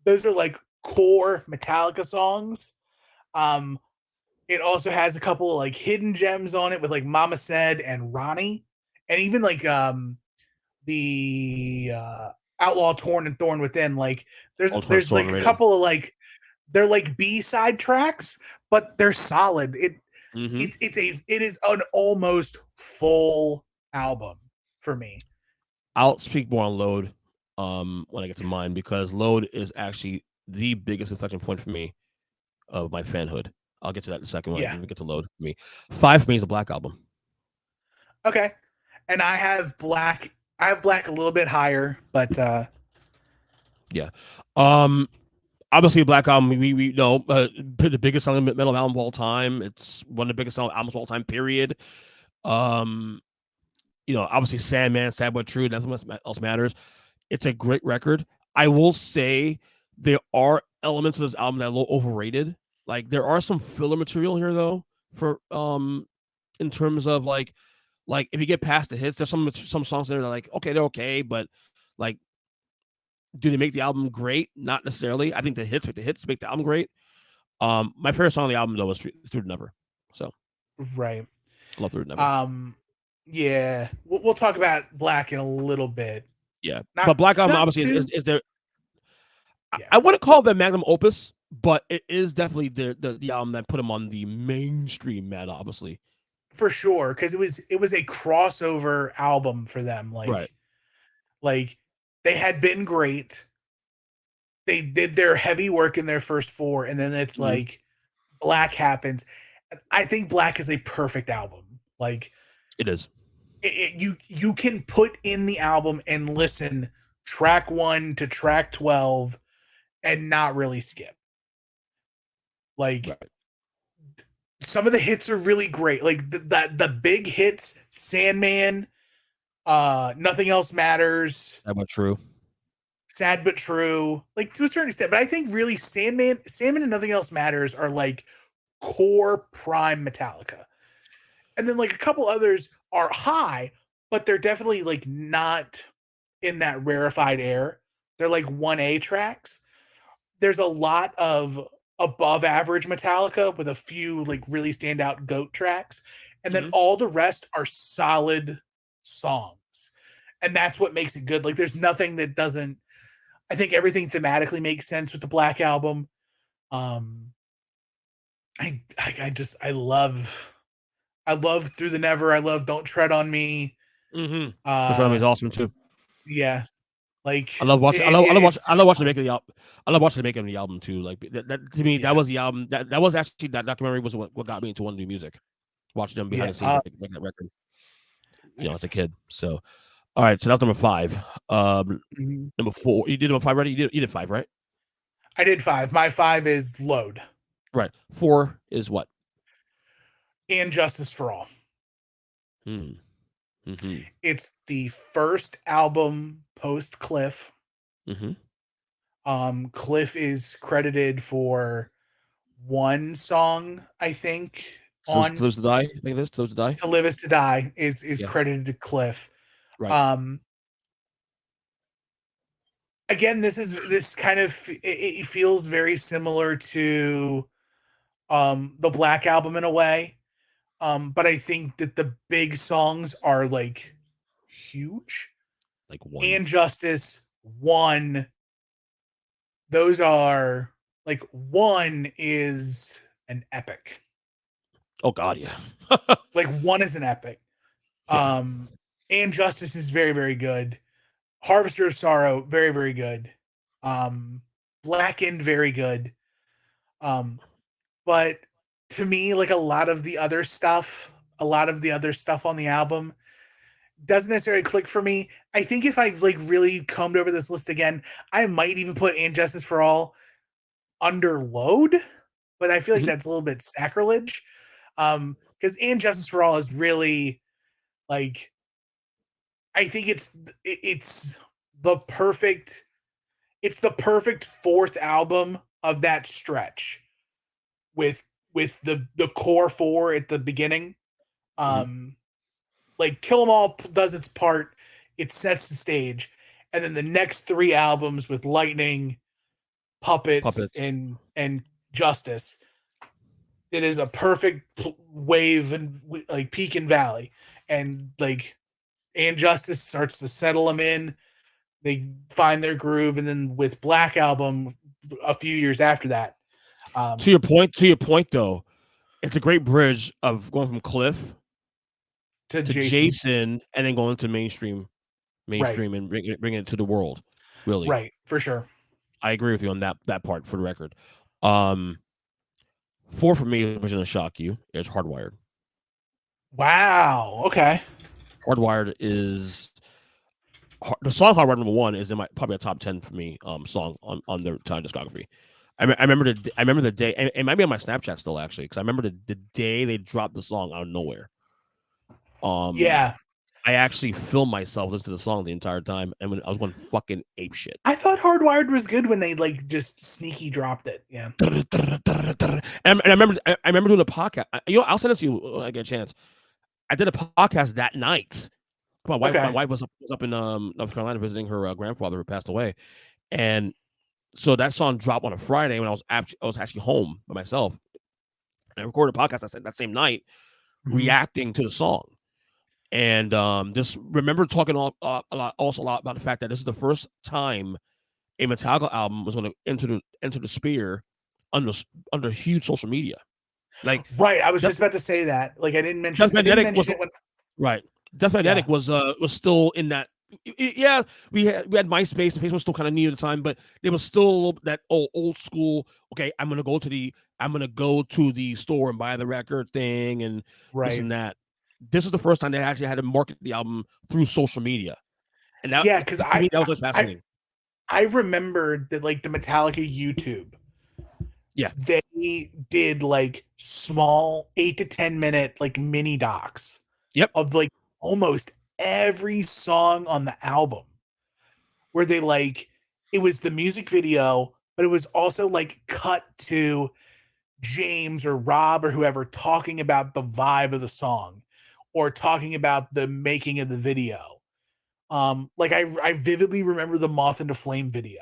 Those are like core Metallica songs. It also has a couple of like hidden gems on it with like Mama Said and Ronnie. And even like the Outlaw Torn and Thorn Within. Like there's like a couple of like they're like B-side tracks, but they're solid. It is an almost full album for me. I'll speak more on Load when I get to mine, because Load is actually the biggest inflection point for me of my fanhood. I'll get to that in a second when Yeah. we get to load for me. 5 for me is a Black album. Okay. And I have Black a little bit higher, but yeah. Obviously, Black Album, we know the biggest selling metal album of all time. It's one of the biggest selling albums of all time, period. Obviously, Sandman, Sad But True, nothing else matters. It's a great record. I will say there are elements of this album that are a little overrated. Like, there are some filler material here, though, for in terms of like if you get past the hits, there's some songs there that are like, okay, they're okay, but like, do they make the album great? Not necessarily. I think the hits make the album great. My favorite song on the album though was Through the Never. So right. I love Through the Never. Yeah, we'll talk about Black in a little bit. Yeah, but Black Album obviously is there. Yeah. I wouldn't call it the magnum opus, but it is definitely the album that put him on the mainstream meta, obviously. For sure, because it was a crossover album for them. Like they had been great. They did their heavy work in their first 4, and then it's like Black happens. I think Black is a perfect album. Like it is. You can put in the album and listen track 1 to track 12 and not really skip. Like right. Some of the hits are really great. Like the big hits, Sandman, Nothing Else Matters. Sad But True. Sad But True. Like to a certain extent. But I think really Sandman and Nothing Else Matters are like core prime Metallica. And then like a couple others are high, but they're definitely like not in that rarefied air. They're like 1A tracks. There's a lot of above average Metallica with a few like really standout GOAT tracks. And then all the rest are solid songs. And that's what makes it good. Like there's nothing that doesn't, I think everything thematically makes sense with the Black Album. I love Through the Never. I love Don't Tread on Me. This album is awesome too. Yeah. Like I love watching the making of the album. I love watching the making of the album too. Like that to me, that was the album that was actually that documentary was what got me into wanting to do music. Watching them behind the scenes make that record. As a kid. So all right, so that's number 5. Number 4. You did number 5 already? You did 5, right? I did 5. My 5 is Load. Right. 4 is what? And Justice for All. It's the first album post Cliff. Cliff is credited for one song, I think. To Live to Die. I think it is To Live to Die. To Live is to Die is credited to Cliff. Right. Again, this kind of it feels very similar to the Black Album in a way. But I think that the big songs are like huge. Like one. And Justice, one. Those are like one is an epic. Oh God, yeah. Like one is an epic. Yeah. And Justice is very, very good. Harvester of Sorrow, very, very good. Blackened, very good. But to me, like a lot of the other stuff on the album doesn't necessarily click for me. I think if I like really combed over this list again, I might even put And Justice for All under Load, but I feel like that's a little bit sacrilege. Because And Justice for All is really like, I think it's the perfect 4th album of that stretch with the core 4 at the beginning. Like Kill 'Em All does its part, it sets the stage, and then the next 3 albums with Lightning, Puppets. and Justice, it is a perfect wave and like peak and valley, and like And Justice starts to settle them in, they find their groove, and then with Black Album a few years after that. To your point though, it's a great bridge of going from Cliff to Jason, and then going to mainstream, right. And bring it to the world. Really, right, for sure. I agree with you on that part. For the record, 4 for me, which is going to shock you, is Hardwired. Wow. Okay. Hardwired is the song Hardwired #1 is in my probably a top 10 for me song on their entire discography. I remember the day, and it might be on my Snapchat still actually, because I remember the day they dropped the song out of nowhere. Yeah. I actually filmed myself listening to the song the entire time, and when I was going fucking ape shit. I thought Hardwired was good when they like just sneaky dropped it. Yeah. And I remember doing a podcast. I'll send it to you when I get a chance. I did a podcast that night. My wife was up in North Carolina visiting her grandfather who passed away, and so that song dropped on a Friday when I was actually home by myself. And I recorded a podcast that same night, reacting to the song. And just remember talking a lot about the fact that this is the first time a Metallica album was going to enter the sphere under huge social media. Like, right, I was just about to say that. Like, I didn't mention it when right. Death Magnetic was still in that. Yeah, we had MySpace, and Facebook was still kind of new at the time, but there was still that old school. Okay, I'm gonna go to the store and buy the record thing and this and that. This is the first time they actually had to market the album through social media, and that because that was just fascinating. I remembered that like the Metallica YouTube. Yeah, they did like small 8 to 10 minute like mini docs. Yep. Of like almost every song on the album, where they like it was the music video, but it was also like cut to James or Rob or whoever talking about the vibe of the song or talking about the making of the video. Like I vividly remember the Moth into Flame video.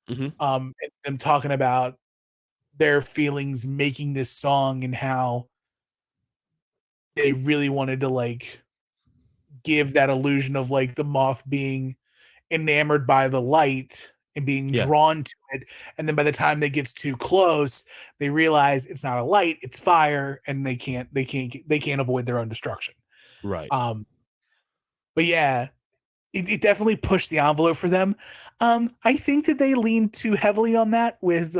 And them talking about their feelings making this song and how they really wanted to like give that illusion of like the moth being enamored by the light and being drawn to it, and then by the time they gets too close they realize it's not a light, it's fire, and they can't avoid their own destruction. Right. But yeah, it definitely pushed the envelope for them. I think that they leaned too heavily on that with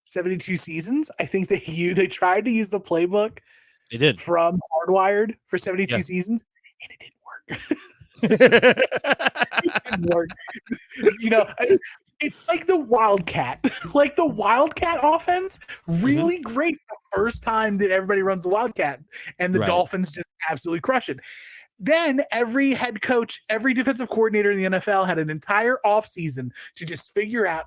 72 Seasons. I think they tried to use the playbook they did from Hardwired for 72 Seasons, and it didn't work. It didn't work. It's like the Wildcat. Like the Wildcat offense, really great the first time that everybody runs the Wildcat, and the Dolphins just absolutely crush it. Then every head coach, every defensive coordinator in the NFL had an entire offseason to just figure out,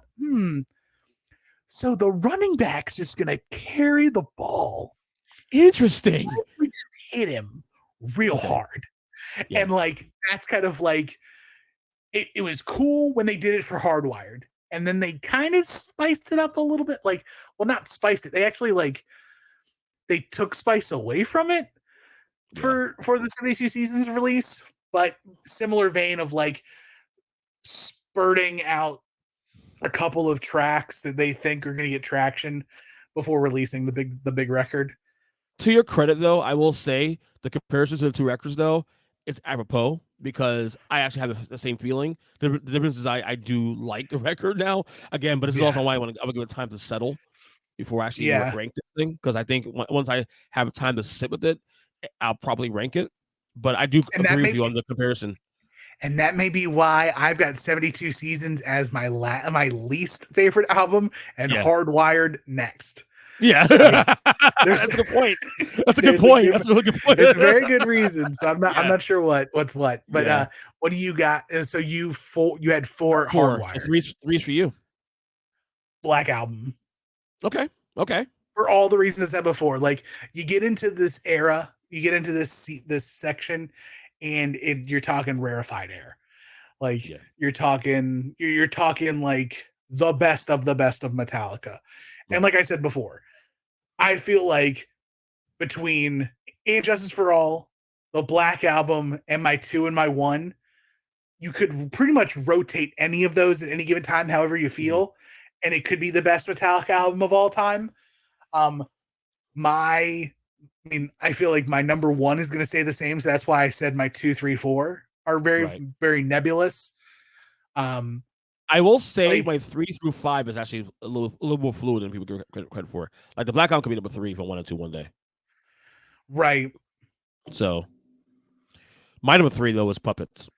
so the running back's just going to carry the ball. Interesting. We just hit him real hard. Yeah. And like, that's kind of like, it was cool when they did it for Hardwired. And then they kind of spiced it up a little bit. Like, well, not spiced it. They actually like, they took spice away from it for the 72 Seasons release, but similar vein of like spurting out a couple of tracks that they think are going to get traction before releasing the big record. To your credit, though, I will say the comparison to the two records, though, is apropos because I actually have the same feeling. The difference is I do like the record now again, but this is also why I want to give it time to settle before I actually rank this thing, because I think once I have time to sit with it, I'll probably rank it. But I do agree with you on the comparison. And that may be why I've got 72 Seasons as my least favorite album and Hardwired next. Yeah. That's a good point. That's a good point. That's a really good point. There's a very good reason. So I'm not sure what's what. But what do you got? So you had four Hardwired. So three's for you. Black Album. Okay. For all the reasons I said before. Like you get into this era, you get into this section, and you're talking rarefied air. Like you're talking like the best of Metallica. And like I said before, I feel like between And Justice for All, the Black Album, and my 2 and my 1, you could pretty much rotate any of those at any given time, however you feel, and it could be the best Metallica album of all time. I feel like my number 1 is going to stay the same, so that's why I said my 2, 3, 4 are very, very nebulous. I will say my 3 through 5 is actually a little more fluid than people give credit for. Like the Black Album could be number 3 if I wanted to one day. Right. So my number 3 though is Puppets.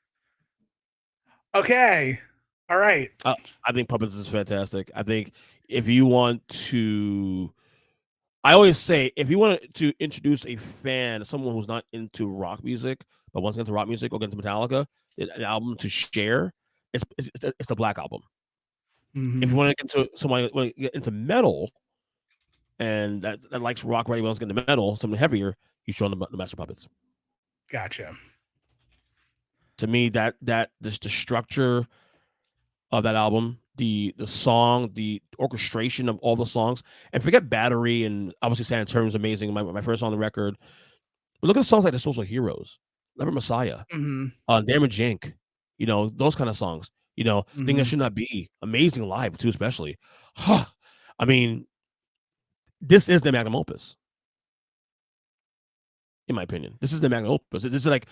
Okay. All right. I think Puppets is fantastic. I think if you want to, I always say if you want to introduce a fan, someone who's not into rock music but wants to get into rock music or get into Metallica, an album to share, it's the Black Album. Mm-hmm. If you want to get into somebody want to get into metal and that likes rock right, wants to get into metal, something heavier, you show them the Master Puppets. Gotcha. To me, that just the structure of that album, the song, the orchestration of all the songs, and forget Battery and obviously Sanitarium is amazing. My first song on the record. But look at songs like The Social Heroes, Never Messiah, Damage Inc., those kind of songs. Thing That Should Not Be, amazing live too, especially. I mean, this is the magnum opus. In my opinion, this is the magnum opus. This is like,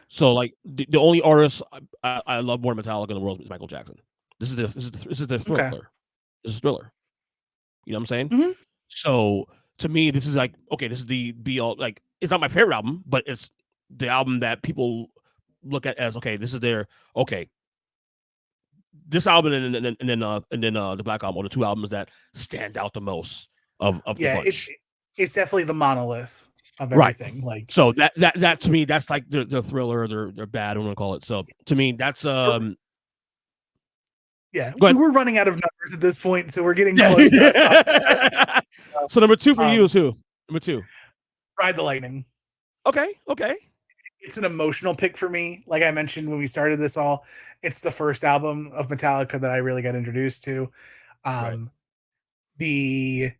So like the only artist I love more Metallica in the world is Michael Jackson. This is the Thriller. Okay. This is Thriller. You know what I'm saying? Mm-hmm. So to me, this is like, okay, this is the be all, like, it's not my favorite album, but it's the album that people look at as, okay, this is their, okay, this album and then the Black Album are the two albums that stand out the most of the bunch. It's definitely the monolith of everything. Right. Like, so that to me, that's like their Thriller, their bad, I want to call it. So to me, that's yeah, we're running out of numbers at this point, so we're getting close to So number 2 for you is who? Number 2. Ride the Lightning. Okay. It's an emotional pick for me. Like I mentioned when we started this all, it's the first album of Metallica that I really got introduced to. Right. The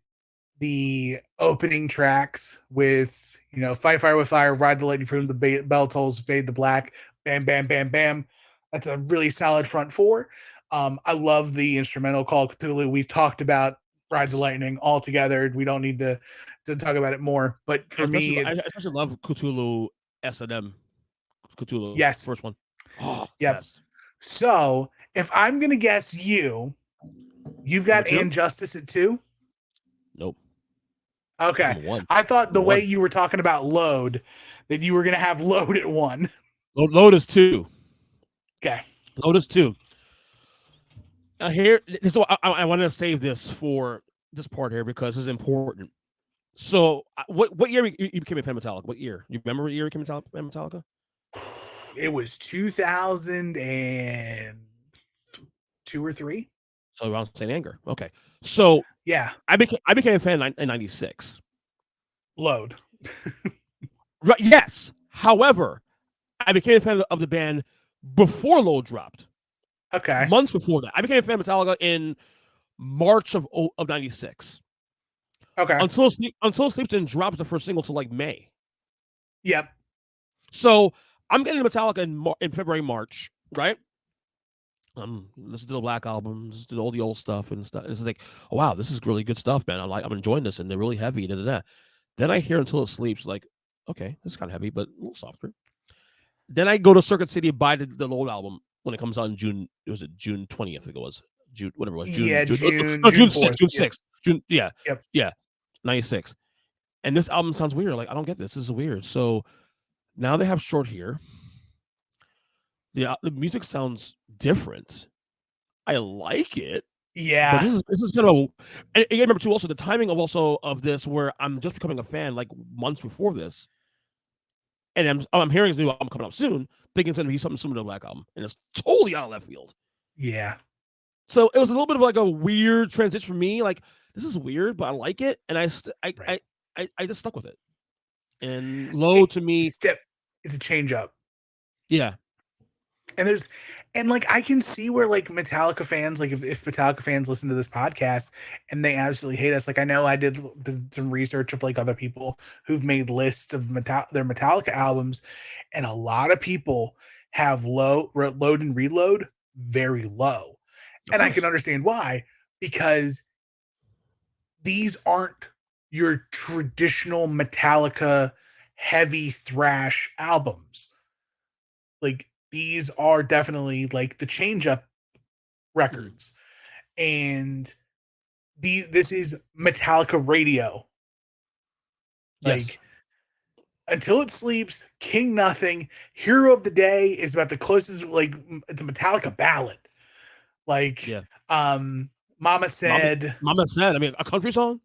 opening tracks with, Fight Fire with Fire, Ride the Lightning from the Bell Tolls, Fade to Black, Bam, Bam, Bam, Bam. That's a really solid front four. I love the instrumental called Cthulhu. We've talked about Ride the Lightning all together. We don't need to talk about it more. But for me, I especially love Cthulhu S&M. Cthulhu. Yes. First one. Oh, yep. Yes. So if I'm going to guess you've got Injustice at 2? Nope. Okay. I thought the way you were talking about Load, that you were going to have Load at 1. Load is 2. Okay. Load is 2. So I want to save this for this part here because it's important. So, what year you became a fan of Metallica? What year? You remember what year you became a fan of Metallica? It was 2002 or 3. So around St. Anger. Okay. So yeah, I became a fan in 96. Load. Right. Yes. However, I became a fan of the band before Load dropped. Okay. Months before that. I became a fan of Metallica in March of 96. Okay. Until Sleeps didn't drop the first single till like May. Yep. So I'm getting Metallica in February, March, right? Listen to the Black Album, listen to all the old stuff and stuff. And it's like, oh wow, this is really good stuff, man. I'm enjoying this, and they're really heavy. Then I hear Until It Sleeps, like, okay, this is kind of heavy, but a little softer. Then I go to Circuit City and buy the Load album when it comes out in June. Was it June 20th? I think it was June, whatever it was. June 6th. June 6th. June. Yeah. Yep. Yeah. 96. And this album sounds weird. Like, I don't get this. This is weird. So now they have Short Here. The music sounds different. I like it. Yeah. But this is kind of, and you remember too, also the timing of this, where I'm just becoming a fan like months before this. And I'm hearing his new album coming up soon, thinking it's going to be something similar to the Black Album. And it's totally out of left field. Yeah. So it was a little bit of like a weird transition for me. Like, this is weird, but I like it. And I just stuck with it. And Low to me, it's a change up. Yeah. And like, I can see where like Metallica fans, like if Metallica fans listen to this podcast and they absolutely hate us, like I know I did some research of like other people who've made lists of their Metallica albums, and a lot of people have Load and Reload very low. And I can understand why, because these aren't your traditional Metallica heavy thrash albums. Like, these are definitely like the change up records, and this is Metallica radio. Like, Until It Sleeps, King Nothing, Hero of the Day is about the closest, like, it's a Metallica ballad. Like, Mama Said. Mama Said. I mean, a country song,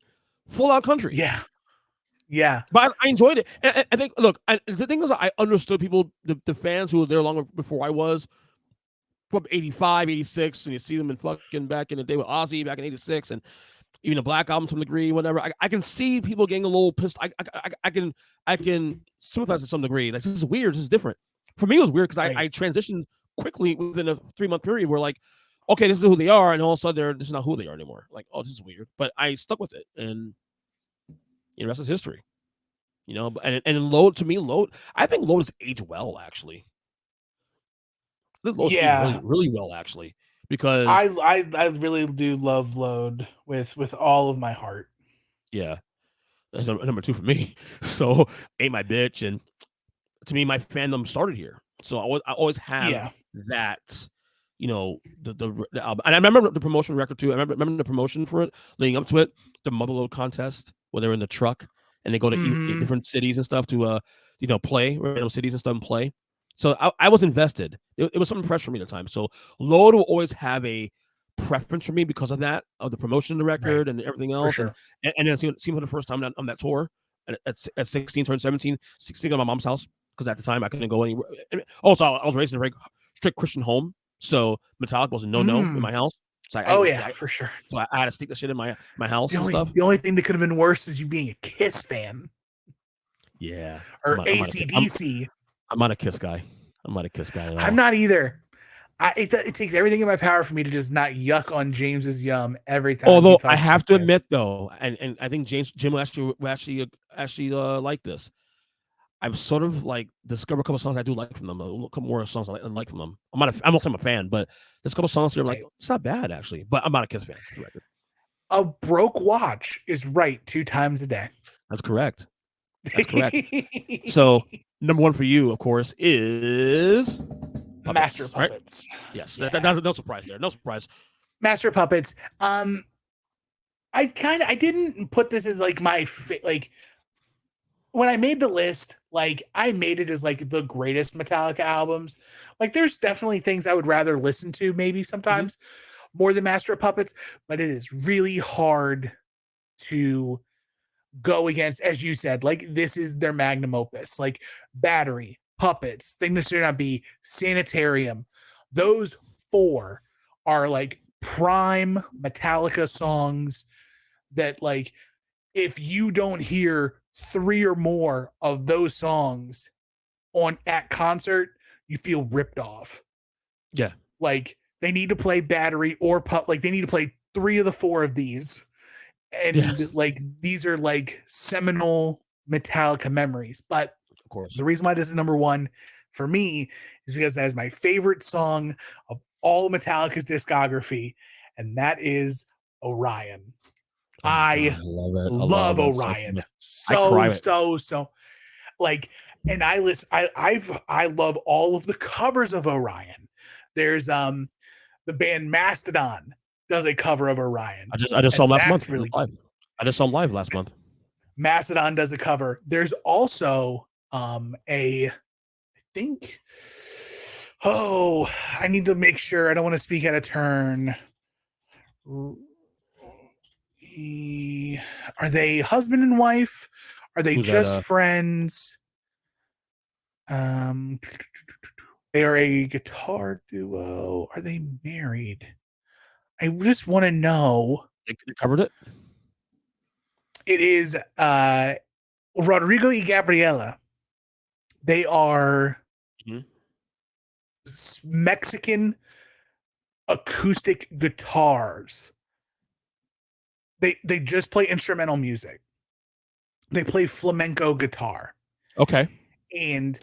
full out country. Yeah. But I enjoyed it. And I think, look, the thing is, I understood people, the fans who were there long before I was, from 85, 86, and you see them in fucking back in the day with Ozzy back in 86, and even the Black Album to some degree, whatever. I can see people getting a little pissed. I can sympathize to some degree. Like, this is weird. This is different. For me, it was weird because I transitioned quickly within a 3-month period where, like, okay, this is who they are, and all of a sudden this is not who they are anymore. Like, oh, this is weird. But I stuck with it, and the rest is history. You know, and Load, to me, I think Load has aged well, actually. Load aged really well, actually, because I really do love Load with all of my heart. Yeah, that's number 2 for me. So, Ain't My Bitch, and to me, my fandom started here. So I always have that, you know, the album. And I remember the promotion record too. I remember the promotion for it leading up to it, the Motherload contest where they're in the truck and they go to different cities and stuff to you know, play random cities and stuff and play. So I was invested. It was something fresh for me at the time. So Load will always have a preference for me because of that, of the promotion of the record and everything else. Sure. And then seeing for the first time on that tour at 16, turned 17, 16 at my mom's house, because at the time I couldn't go anywhere. Also, I was raised in a very strict Christian home, so Metallica was a no in my house. So for sure. So I had to stick the shit in my house and stuff. The only thing that could have been worse is you being a Kiss fan. Yeah. Or AC/DC. I'm not a Kiss guy. I'm not a Kiss guy at all. I'm not either. It takes everything in my power for me to just not yuck on James's yum every time. Although I have to admit, though, and I think Jim will actually like this. I've sort of like discovered a couple songs I do like from them. A couple more songs I like from them. I'm not saying I'm a fan, but there's a couple songs here I'm like, it's not bad actually. But I'm not a Kiss fan. For the record. A broke watch is right 2 times a day. That's correct. So number 1 for you, of course, is Puppets, Master of Puppets. Right? Yes, that's no surprise there. No surprise. Master of Puppets. I didn't put this as like my like. When I made the list, like, I made it as like the greatest Metallica albums. Like, there's definitely things I would rather listen to maybe sometimes more than Master of Puppets, but it is really hard to go against, as you said, like, this is their magnum opus. Like, Battery, Puppets, Thing That Should Not Be, Sanitarium. Those 4 are like prime Metallica songs that, like, if you don't hear 3 or more of those songs at concert, you feel ripped off. Yeah. Like, they need to play Battery or like they need to play 3 of the 4 of these. And like, these are like seminal Metallica memories. But of course, the reason why this is number 1 for me is because that is my favorite song of all Metallica's discography, and that is Orion. I love Orion so like, and I love all of the covers of Orion. There's the band Mastodon does a cover of Orion. I just saw him last month. Really live. I just saw him live last month. Mastodon does a cover. There's also I need to make sure I don't want to speak out of turn. Are they husband and wife? Are they just friends? They are a guitar duo. Are they married? I just want to know. They covered it. It is Rodrigo y Gabriela. They are Mexican acoustic guitars. They just play instrumental music. They play flamenco guitar. Okay. And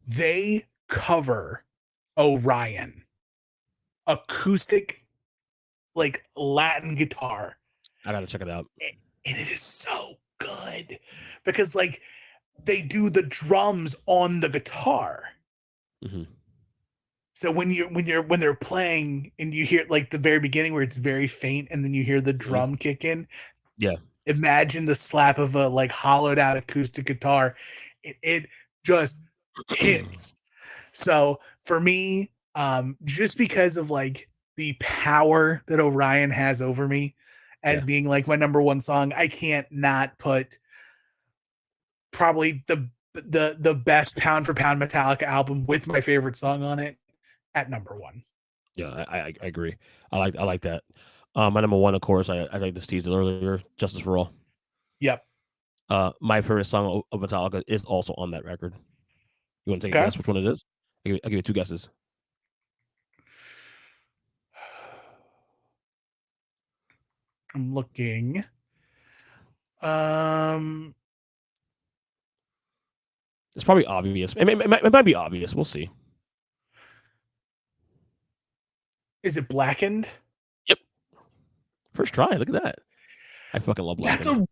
they cover Orion. Acoustic, like, Latin guitar. I gotta check it out. And it is so good. Because, like, they do the drums on the guitar. So when they're playing and you hear like the very beginning where it's very faint and then you hear the drum kick in, yeah, imagine the slap of a like hollowed out acoustic guitar. It just hits. So for me, just because of like the power that Orion has over me as being like my number one song, I can't not put probably the best pound for pound Metallica album with my favorite song on it at number one. Yeah, I agree. I like that. My number one, of course, I like just teased it earlier. Justice for All. Yep. My favorite song of Metallica is also on that record. You want to take a Okay. guess which one it is? I'll give you two guesses. I'm looking. It's probably obvious. It might be obvious. We'll see. Is it Blackened? Yep. First try. Look at that. I fucking love Blackened.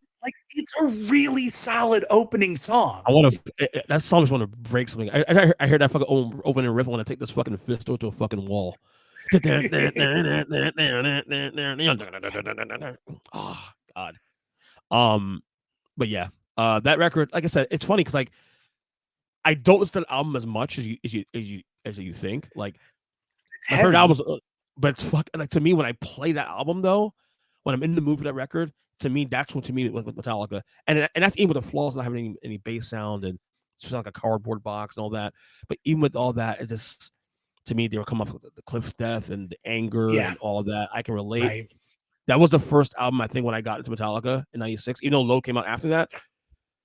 It's a really solid opening song. I want to. That song just want to break something. I heard that fucking opening riff. I want to take this fucking fist to a fucking wall. Oh God. But yeah, that record, like I said, it's funny because like I don't listen to the album as much as you think. Like it's my favorite albums, but it's like to me when I play that album though, when I'm in the mood for that record, to me that's what to me with Metallica, and that's even with the flaws not having any bass sound and it's like a cardboard box and all that. But even with all that, it's just to me they were coming off the Cliff's death and the anger and all that. I can relate. Right. That was the first album I think when I got into Metallica in '96. Even though Low came out after that,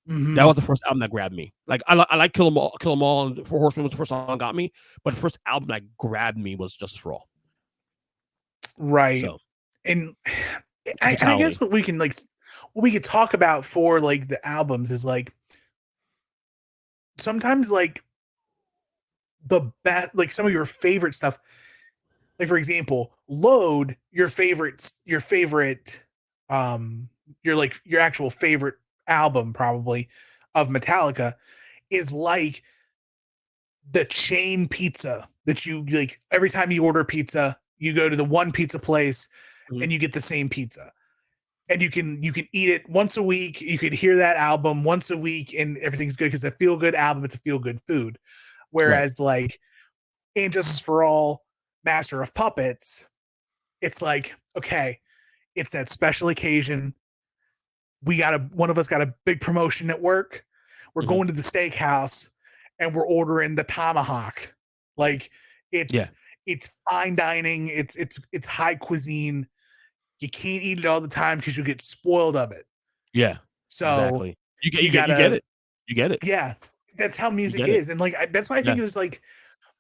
Mm-hmm. that was the first album that grabbed me. Like I like Kill 'Em All, and Four Horsemen was the first song that got me. But the first album that grabbed me was Justice for All. Right. So, and I guess what we could talk about for like the albums is like sometimes like the best, like some of your favorite stuff. Like for example, Load, your actual favorite album probably of Metallica is like the chain pizza that you like every time you order pizza, you go to the one pizza place and you get the same pizza. And you can eat it once a week. You could hear that album once a week and everything's good because it's a feel good album, it's a feel good food. Whereas like And Justice for All, Master of Puppets, it's like, okay, it's that special occasion. One of us got a big promotion at work. We're going to the steakhouse and we're ordering the tomahawk. Like it's fine dining, it's high cuisine. You can't eat it all the time because you get spoiled of it. Yeah. So exactly. You get it. You get it. Yeah. That's how music is. And like that's why I think it's like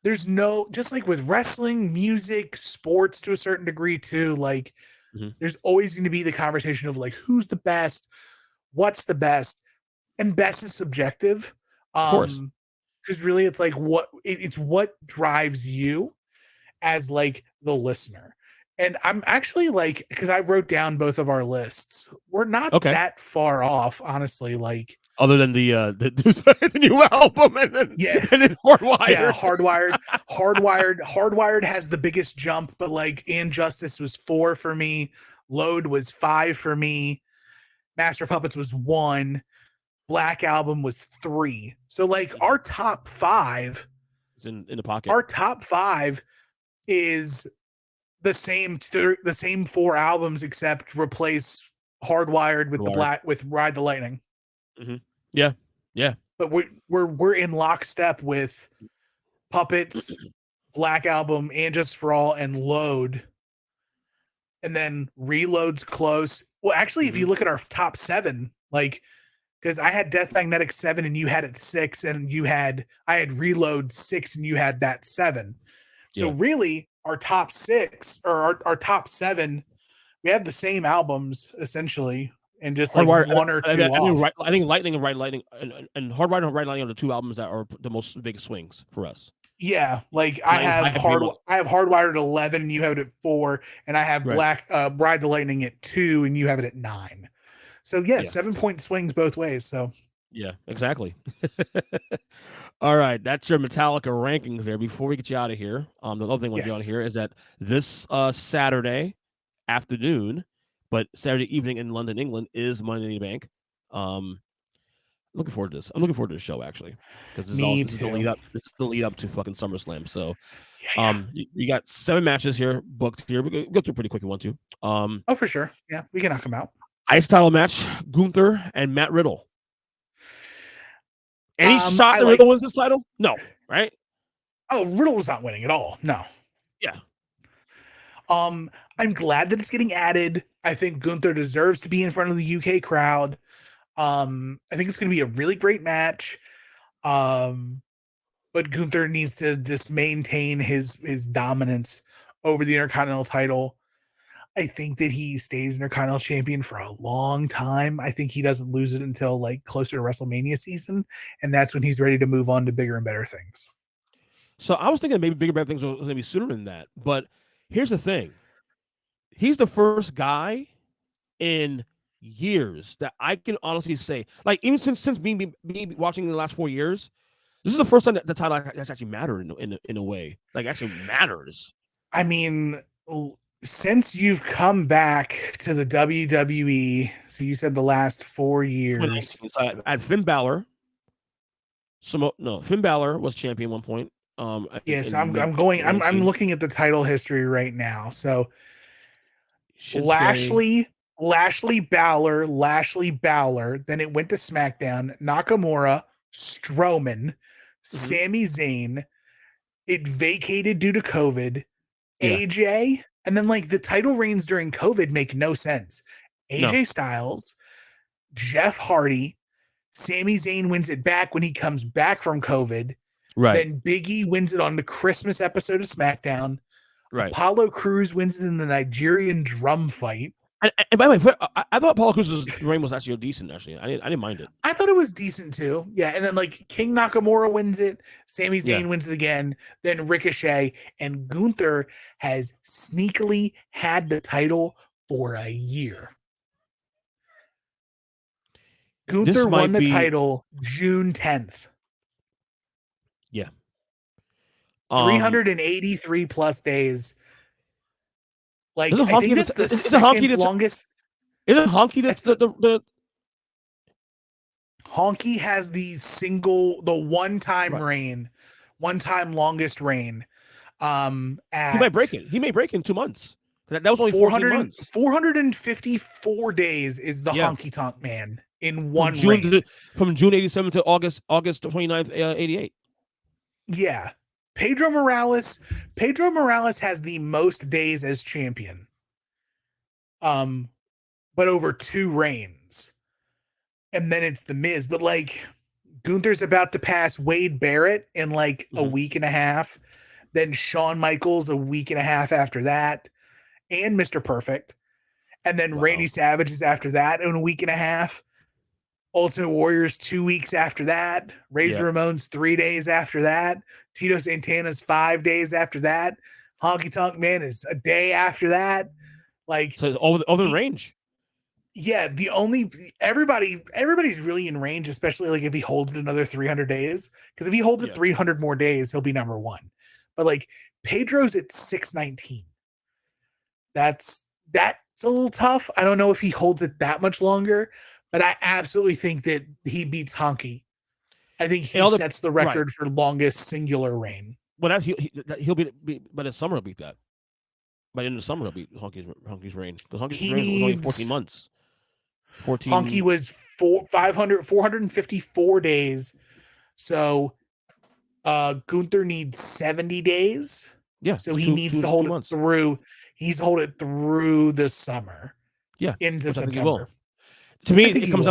there's no, just like with wrestling, music, sports to a certain degree too, like there's always going to be the conversation of like who's the best, what's the best, and best is subjective. Of course. Because really it's like it's what drives you as like the listener. And I'm actually like, because I wrote down both of our lists, we're not that far off, honestly. Like other than the new album and then Hardwired. Yeah, Hardwired has the biggest jump, but like And Justice was 4 for me, Load was 5 for me, Master Puppets was 1, Black Album was 3. So like our top 5 is in the pocket. Our top 5 is the same 4 albums except replace Hardwired with Ride the Lightning. Yeah. But we're in lockstep with Puppets, Black Album, And Just for All, and Load. And then Reload's close. Well, actually, if you look at our top 7, like, because I had Death Magnetic 7 and you had it 6, and I had Reload 6 and you had that 7. So really, our top 6 or our top 7, we have the same albums essentially, and just like one or two off. I think Lightning and Ride Lightning and Hardwired and Ride Lightning are the 2 albums that are the most big swings for us. Yeah, like I have Hardwired at 11 and you have it at 4, and I have Ride the Lightning at 2 and you have it at 9. So 7-point swings both ways. So Yeah, exactly. All right, that's your Metallica rankings there. Before we get you out of here, the other thing I want to get on Yes. here is that this Saturday afternoon, but Saturday evening in London, England, is Money in the Bank. Looking forward to this. I'm looking forward to the show actually, because Me this is the too. lead up. This is the lead up to fucking SummerSlam. So, Yeah. you got 7 matches here booked here. We'll go through pretty quick if you want to. Oh, for sure. Yeah, we can knock them out. Ice title match: Gunther and Matt Riddle. Any shot that Riddle wins this title? No, right? Oh, Riddle was not winning at all. No. Yeah. I'm glad that it's getting added. I think Gunther deserves to be in front of the UK crowd. I think it's going to be a really great match. But Gunther needs to just maintain his dominance over the Intercontinental title. I think that he stays Intercontinental champion for a long time. I think he doesn't lose it until like closer to WrestleMania season, and that's when he's ready to move on to bigger and better things. So I was thinking maybe bigger and better things was going to be sooner than that. But here's the thing: he's the first guy in years that I can honestly say, like even since me watching the last 4 years, this is the first time that the title has actually mattered in a way, like actually matters. I mean, since you've come back to the WWE, so you said the last 4 years. So I had Finn Balor. Finn Balor was champion at one point. Yes, I'm looking at the title history right now. So Shinsuke. Lashley Balor, then it went to SmackDown, Nakamura, Strowman, Sami Zayn. It vacated due to COVID, AJ, and then like the title reigns during COVID make no sense. AJ Styles, Jeff Hardy, Sami Zayn wins it back when he comes back from COVID. Right. Then Big E wins it on the Christmas episode of SmackDown. Right. Apollo Crews wins it in the Nigerian drum fight. And by the way, I thought Apollo Crews' reign was actually decent. Actually, I didn't mind it. I thought it was decent too. Yeah, and then like King Nakamura wins it, Sami Zayn wins it again, then Ricochet, and Gunther has sneakily had the title for a year. Gunther won the title June 10th. Yeah. 383 plus days. Like, I think that's the second longest. Is it Honky that's the Honky has the one-time reign, one-time longest reign. He might break it. He may break in 2 months. That was only 14 months. 454 days is the Honky Tonk Man in one reign. From June 87 to August 29th, 88. Yeah. Pedro Morales has the most days as champion. But over 2 reigns. And then it's the Miz. But like Gunther's about to pass Wade Barrett in like a week and a half. Then Shawn Michaels a week and a half after that. And Mr. Perfect. And then Randy Savage is after that in a week and a half. Ultimate Warriors 2 weeks after that. Razor Ramon's 3 days after that. Tito Santana's 5 days after that. Honky Tonk Man is a day after that. Like, so all the range. Yeah, everybody's really in range, especially like if he holds it another 300 days. Because if he holds it 300 more days, he'll be number 1. But like Pedro's at 619. That's a little tough. I don't know if he holds it that much longer, but I absolutely think that he beats Honky. I think he sets the record for longest singular reign. Well, he'll be by the summer. He'll beat that. By the end of the summer, he'll beat Honky's reign because Honky's reign was only 14 months. 14. Honky was 454 days. So Gunther needs 70 days. Yeah. So he needs to hold it through. He's hold it through the summer. Yeah. Into September. To me, it comes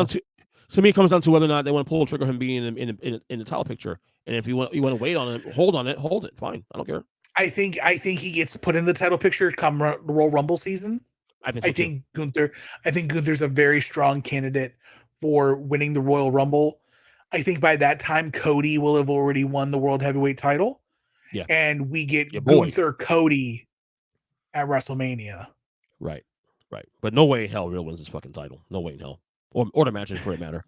down to whether or not they want to pull the trigger him being in the title picture. And if you want to wait on it, hold it. Fine. I don't care. I think he gets put in the title picture come Royal Rumble season. I think Gunther's a very strong candidate for winning the Royal Rumble. I think by that time Cody will have already won the World Heavyweight title. Yeah. And we get Gunther Cody at WrestleMania. Right. But no way in hell Riddle wins this fucking title. No way in hell. Or the matches for that matter.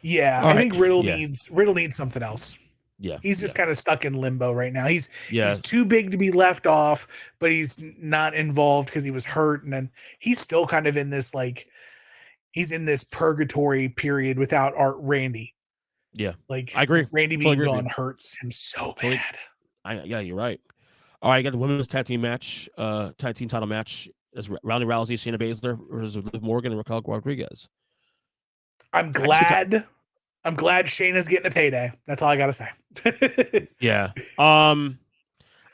Yeah, All I right. think Riddle needs something else. Yeah. He's just kind of stuck in limbo right now. He's Yeah. too big to be left off, but he's not involved because he was hurt, and then he's still kind of in this he's in this purgatory period without Art Randy. Yeah. Like I agree. Randy Totally being agree with gone you. hurts him so Totally. bad. Yeah, you're right. All right, you got the women's tag team match, tag team title match. As Ronda Rousey, Shayna Baszler versus Liv Morgan and Raquel Rodriguez. I'm glad Shayna's getting a payday. That's all I gotta say. Yeah. I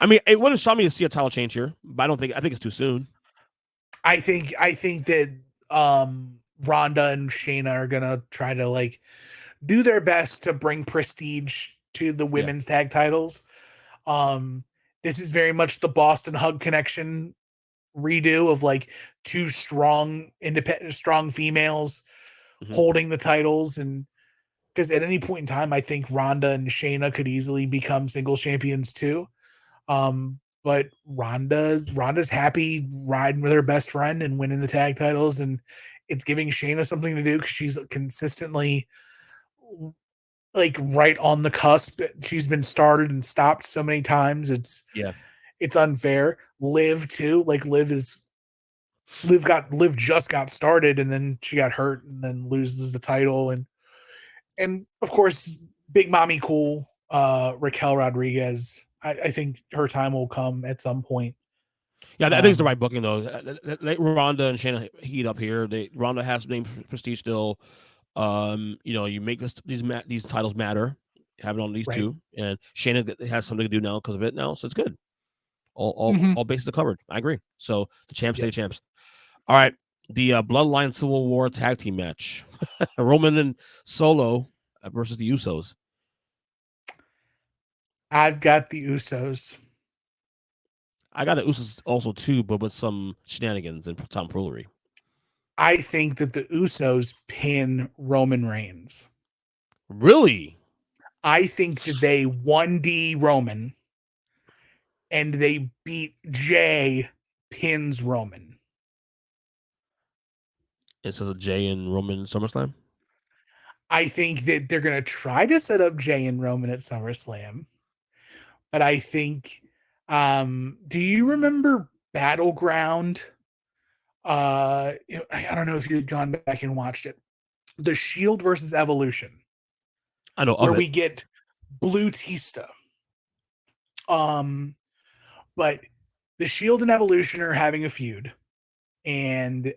mean, it wouldn't shock me to see a title change here, but I think it's too soon. I think that Ronda and Shayna are gonna try to do their best to bring prestige to the women's tag titles. This is very much the Boston Hug Connection redo of two strong, independent, strong females holding the titles. And because at any point in time, I think Ronda and Shayna could easily become singles champions too. But Ronda's happy riding with her best friend and winning the tag titles, and it's giving Shayna something to do because she's consistently right on the cusp. She's been started and stopped so many times. It's unfair. Liv too. Liv just got started and then she got hurt and then loses the title, and of course Big Mommy Cool, Raquel Rodriguez. I think her time will come at some point. Yeah, I think it's the right booking though. Let Ronda and Shayna heat up here. Ronda has name prestige still. You make these titles matter. Have it on these two, and Shayna has something to do now because of it now, so it's good. All bases are covered. I agree. So the champs stay champs. All right, the Bloodline Civil War tag team match: Roman and Solo versus the Usos. I've got the Usos. I got the Usos also too, but with some shenanigans and tomfoolery. I think that the Usos pin Roman Reigns. Really? I think that they 1D Roman and they beat Jay, pins Roman. It says a Jay and Roman SummerSlam. I think that they're going to try to set up Jay and Roman at SummerSlam. But I think, do you remember Battleground? I don't know if you had gone back and watched it. The Shield versus Evolution. I know where we get Blue Tista. But the Shield and Evolution are having a feud, and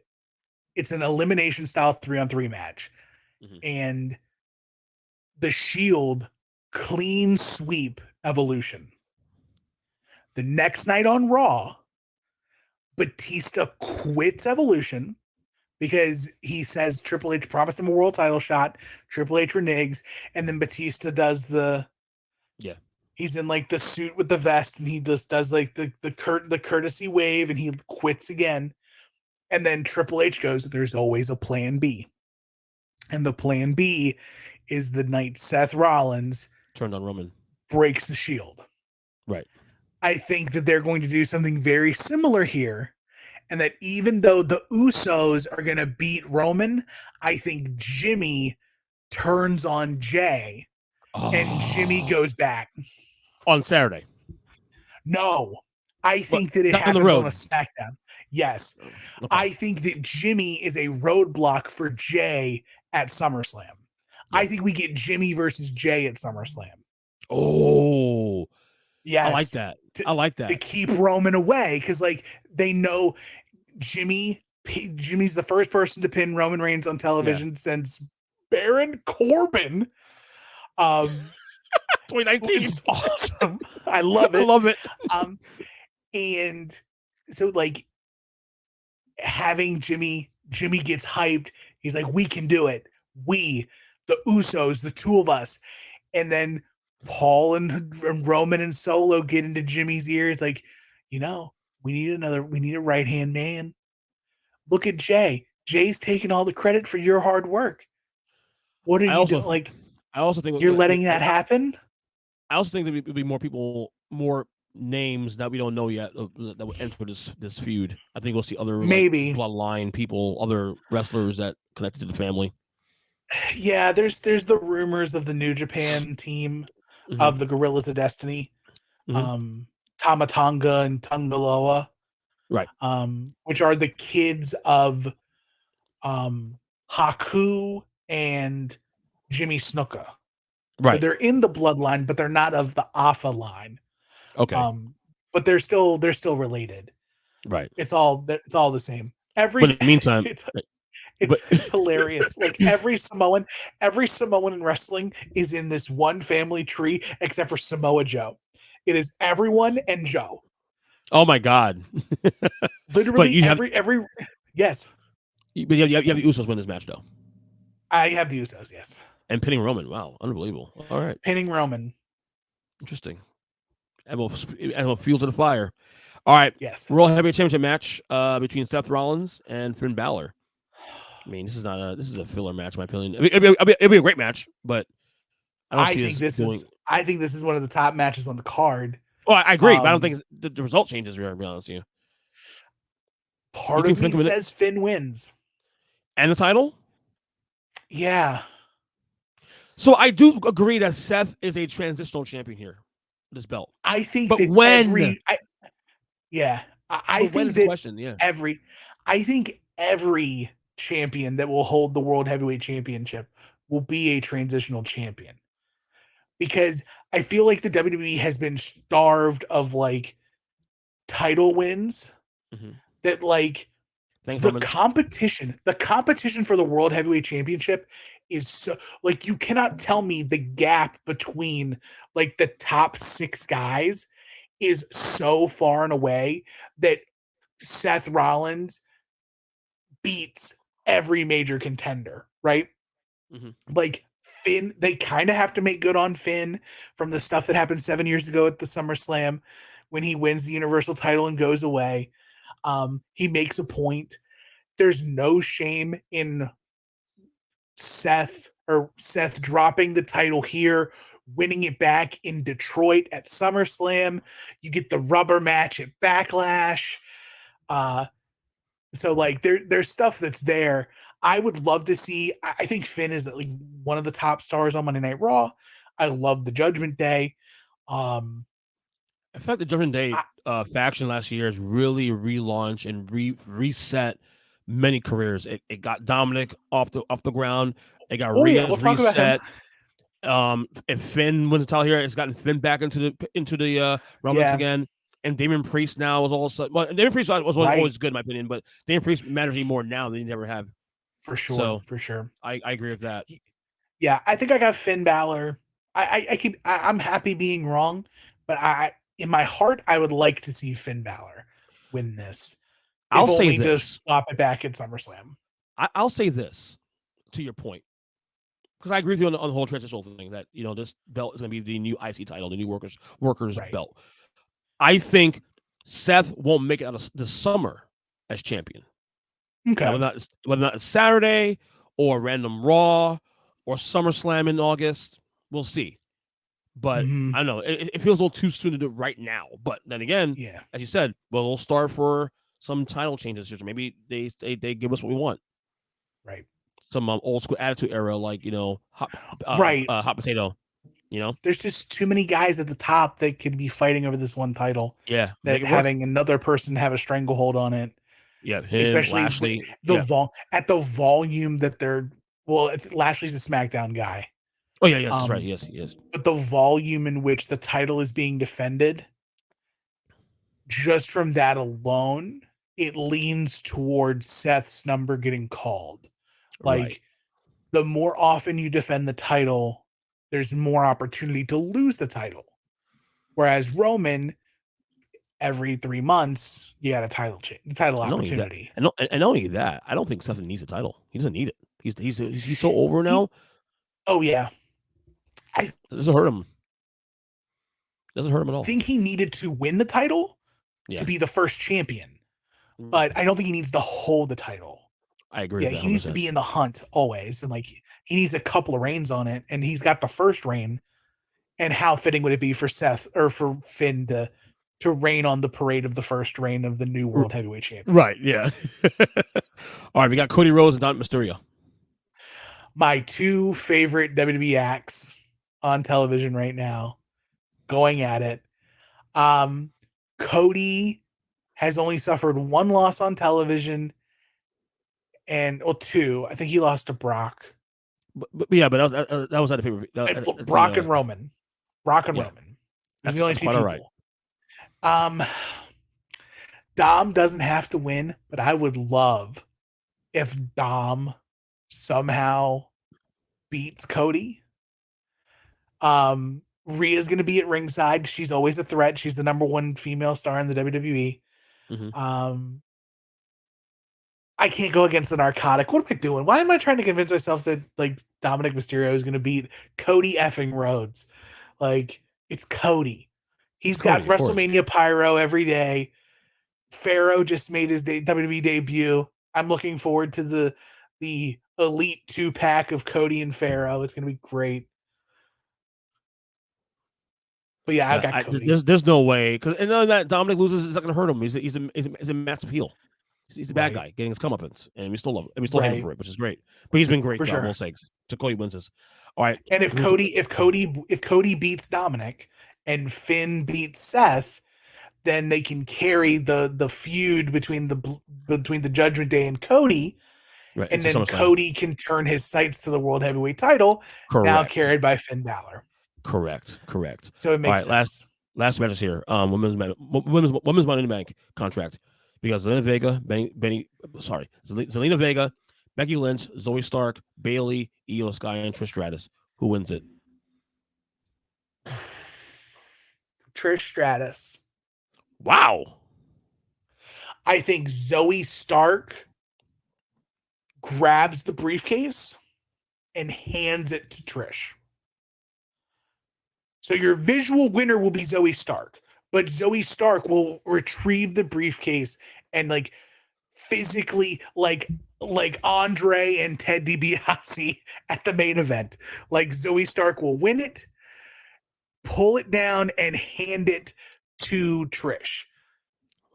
it's an elimination style 3-on-3 match. And the Shield clean sweep Evolution. The next night on Raw, Batista quits Evolution because he says Triple H promised him a world title shot. Triple H reneges, and then Batista does he's in the suit with the vest, and he just does the courtesy wave, and he quits again. And then Triple H goes, "There's always a plan B." And the plan B is the night Seth Rollins turned on Roman, breaks the Shield. Right. I think that they're going to do something very similar here. And that even though the Usos are going to beat Roman, I think Jimmy turns on Jay and Jimmy goes back. On Saturday. No. I think that it happens on a SmackDown. Yes. Okay. I think that Jimmy is a roadblock for Jay at SummerSlam. Yeah. I think we get Jimmy versus Jay at SummerSlam. Oh. Yes. I like that. To keep Roman away, because they know Jimmy's the first person to pin Roman Reigns on television since Baron Corbin. 2019. It's awesome. I love it. I love it. And so having Jimmy gets hyped. He's like, we can do it. We, the Usos, the two of us. And then Paul and Roman and Solo get into Jimmy's ear. It's like, we need a right-hand man. Look at Jay. Jay's taking all the credit for your hard work. What are you doing? I also think you're letting that happen. I also think there will be more names that we don't know yet that will enter this feud. I think we'll see other bloodline people, other wrestlers that connected to the family. Yeah, there's the rumors of the New Japan team of the Gorillas of Destiny, Tama Tonga and Tungaloa, right, which are the kids of Haku and Jimmy Snuka. So right, they're in the bloodline, but they're not of the Alpha line. okay, But they're still related. right. It's all the same. But in the meantime, It's but it's hilarious. Like every Samoan in wrestling is in this one family tree except for Samoa Joe. It is everyone and Joe. oh my god, but Literally you have, every yes. but you have the Usos win this match though, I have the Usos, yes. and pinning Roman. Wow, unbelievable. All right, Pinning Roman. interesting. Everyone fuels to the fire. All right, Yes. World Heavyweight Championship match between Seth Rollins and Finn Balor. I mean, this is a filler match, in my opinion. I mean, it'd be a great match, but I don't see this doing. I think this is one of the top matches on the card. Oh, I agree, but I don't think the result changes. To be honest with you, Part of me says Finn wins. And the title? Yeah. So I do agree that Seth is a transitional champion here. This belt. I think but that when? I think that question, yeah. I think every champion that will hold the World Heavyweight Championship will be a transitional champion. Because I feel like the WWE has been starved of like title wins that like the competition for the World Heavyweight Championship is so like you cannot tell me the gap between like the top 6 guys is so far and away that Seth Rollins beats every major contender, right? Like Finn, they kind of have to make good on Finn from the stuff that happened 7 years ago at the SummerSlam when he wins the Universal title and goes away. He makes a point. There's no shame in Seth dropping the title here, winning it back in Detroit at SummerSlam. You get the rubber match at Backlash. So like there's stuff that's there. I would love to see. I think Finn is like one of the top stars on Monday Night Raw. I love the Judgment Day. In fact, the Judgment Day faction last year has really relaunched and reset many careers. It got Dominic off the ground. It got Rhea's reset. If Finn wins the title here, it's gotten Finn back into the rumbles again. And Damian Priest now was also well. Damian Priest was always good in my opinion, but Damian Priest matters even more now than he never have. For sure, for sure. I agree with that. Yeah, I think I got Finn Balor. I'm happy being wrong, but in my heart I would like to see Finn Balor win this. I'll say this. To swap it back at SummerSlam. I'll say this to your point. Because I agree with you on the whole transitional thing that this belt is going to be the new IC title, the new workers belt. I think Seth won't make it out of the summer as champion. Okay, whether or not it's Saturday or random Raw or SummerSlam in August, we'll see. But I don't know. It feels a little too soon to do it right now. But then again, as you said, well, we'll start for some title changes here. So maybe they give us what we want. Right. Some old school attitude era, like hot potato. There's just too many guys at the top that could be fighting over this one title. Yeah, that having another person have a stranglehold on it. Yeah, him, especially Lashley. At the volume that they're. Well, Lashley's a SmackDown guy. Oh yeah, yes, that's right. Yes, he is. But the volume in which the title is being defended, just from that alone, it leans towards Seth's number getting called. Like the more often you defend the title, there's more opportunity to lose the title. Whereas Roman, every 3 months, you got a title opportunity. And not only that, I don't think Seth needs a title. He doesn't need it. He's so over now. Oh yeah, it doesn't hurt him. Doesn't hurt him at all. I think he needed to win the title to be the first champion, but I don't think he needs to hold the title. I agree. Yeah, he needs to be in the hunt always, and like he needs a couple of reigns on it, and he's got the first reign. And how fitting would it be for Seth or for Finn to reign on the parade of the first reign of the new World Heavyweight Champion? Right. Yeah. All right, we got Cody Rhodes and Dominic Mysterio. My two favorite WWE acts on television right now, going at it. Cody has only suffered one loss on television, and two. I think he lost to Brock. But that was at a pay-per-view. Brock and Roman. Brock and yeah. Roman. Those are the only two quite people. all right. Dom doesn't have to win, but I would love if Dom somehow beats Cody. Rhea's going to be at ringside. She's always a threat. She's the number one female star in the WWE. Mm-hmm. I can't go against the narcotic. What am I doing? Why am I trying to convince myself that like Dominic Mysterio is going to beat Cody effing Rhodes? Like, it's Cody. He's got WrestleMania Pyro every day. Pharaoh just made his WWE debut. I'm looking forward to the Elite 2-pack of Cody and Pharaoh. It's going to be great. But yeah, I got Cody. There's no way, because and that Dominic loses, it's not going to hurt him. He's a massive heel. He's a bad guy getting his comeuppance, and we still love him. And we still hate him for it, which is great. But he's been great. For sure. I will say, to Cody wins this. All right. And if Cody beats Dominic and Finn beats Seth, then they can carry the feud between the Judgment Day and Cody. Right. And then Cody can turn his sights to the World Heavyweight title. Correct. Now carried by Finn Balor. Correct. So it makes sense. Last matches here. Women's Money in the Bank contract. Because Zelina Vega, Becky Lynch, Zoe Stark, Bayley, Io Sky, and Trish Stratus. Who wins it? Trish Stratus. Wow. I think Zoe Stark grabs the briefcase and hands it to Trish. So your visual winner will be Zoe Stark, but Zoe Stark will retrieve the briefcase and like physically like Andre and Ted DiBiase at the main event. Like Zoe Stark will win it, pull it down, and hand it to Trish.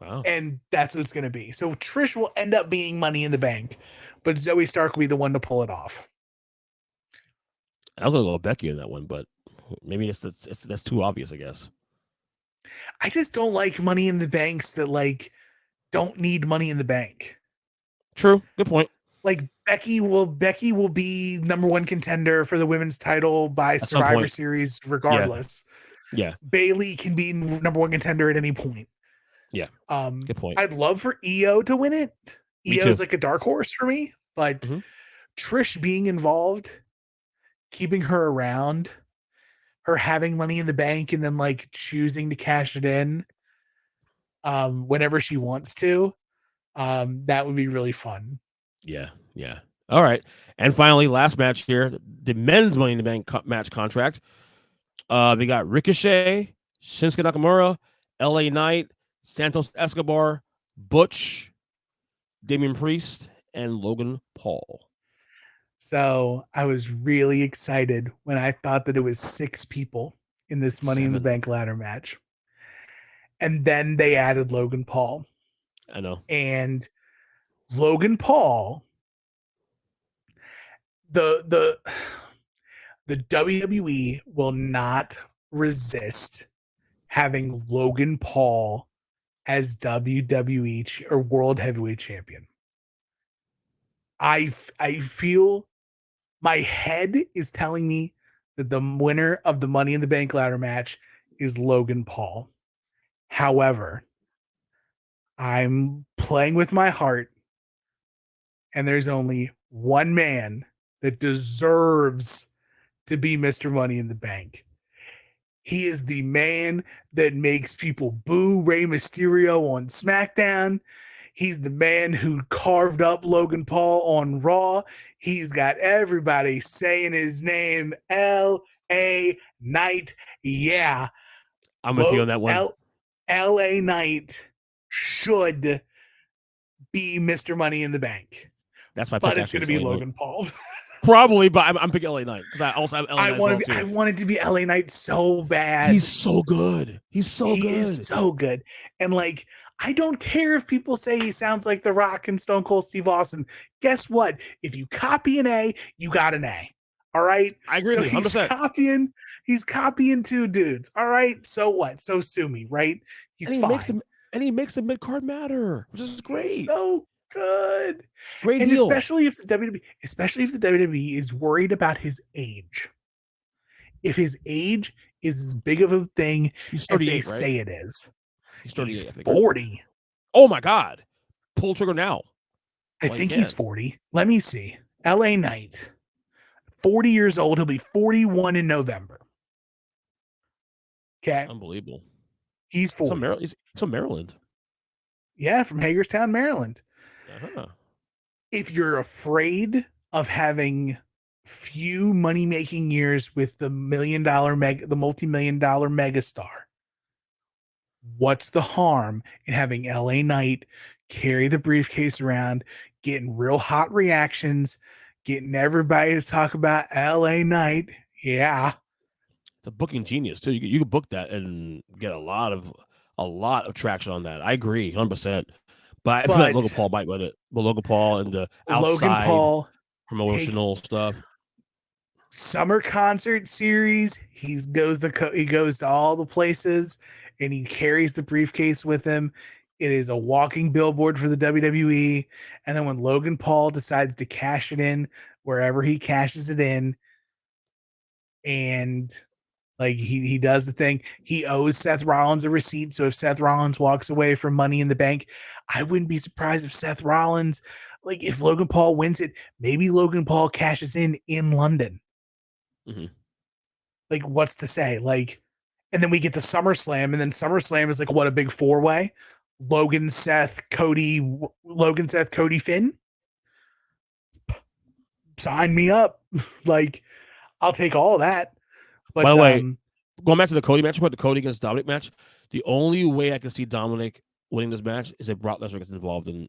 Wow. And that's what it's going to be. So Trish will end up being Money in the Bank, but Zoe Stark will be the one to pull it off. I was going to go Becky in that one, but maybe that's too obvious, I guess. I just don't like Money in the Banks that like don't need Money in the Bank. True. Good point. Like Becky will be number one contender for the women's title by Survivor Series regardless. Yeah. Bayley can be number one contender at any point. Yeah. Good point. I'd love for Io to win it. Io's like a dark horse for me, but Trish being involved, keeping her around, her having Money in the Bank and then like choosing to cash it in whenever she wants to, that would be really fun. Yeah. All right. And finally, last match here, the men's Money in the Bank match contract. We got Ricochet, Shinsuke Nakamura, LA Knight, Santos Escobar, Butch, Damian Priest, and Logan Paul. So I was really excited when I thought that it was 6 people in this Money in the Bank ladder match. And then they added Logan Paul. I know. And Logan Paul, the WWE will not resist having Logan Paul as WWE or World Heavyweight Champion. I feel my head is telling me that the winner of the Money in the Bank ladder match is Logan Paul. However, I'm playing with my heart, and there's only one man that deserves to be Mr. Money in the Bank. He is the man that makes people boo Rey Mysterio on SmackDown. He's the man who carved up Logan Paul on Raw. He's got everybody saying his name, L.A. Knight. Yeah. I'm with you on that one. L.A. Knight should be Mr. Money in the Bank. That's my pick. But it's going to be Logan Paul. Probably, but I'm picking LA Knight because I also have LA Knight. I wanted to be LA Knight so bad. He's so good. He is so good. And like, I don't care if people say he sounds like The Rock and Stone Cold Steve Austin. Guess what? If you copy an A, you got an A. All right. I agree So with you 100%. he's copying two dudes. All right. So what? So sue me, right? He's fine. He makes the mid card matter, which is great. He's so good. Great and deal. especially if the WWE is worried about his age. If his age is as big of a thing as they say it is. He's 38, he's I think. 40. Oh my God. Pull trigger now. I think he's 40. Let me see. LA Knight. 40 years old. He'll be 41 in November. Okay. Unbelievable. He's 40. He's from Maryland. Yeah, from Hagerstown, Maryland. Uh-huh. If you're afraid of having few money-making years with the multi-million-dollar megastar, what's the harm in having LA Knight carry the briefcase around, getting real hot reactions, getting everybody to talk about LA Knight? Yeah. It's a booking genius too. You could book that and get a lot of traction on that. I agree, 100%. But I feel like Logan Paul might win it. But Logan Paul and the outside promotional stuff. Summer concert series. He goes to all the places and he carries the briefcase with him. It is a walking billboard for the WWE. And then when Logan Paul decides to cash it in wherever he cashes it in, and like he does the thing, he owes Seth Rollins a receipt. So if Seth Rollins walks away from Money in the Bank, I wouldn't be surprised if Seth Rollins, like if Logan Paul wins it, maybe Logan Paul cashes in London. Mm-hmm. Like, what's to say? Like, and then we get to SummerSlam, and then SummerSlam is like what, a big four-way? Logan, Seth, Cody, Finn. Sign me up. Like, I'll take all of that. But by the way, going back to the Cody match, the Cody against Dominic match, the only way I can see Dominic winning this match is if Brock Lesnar gets involved in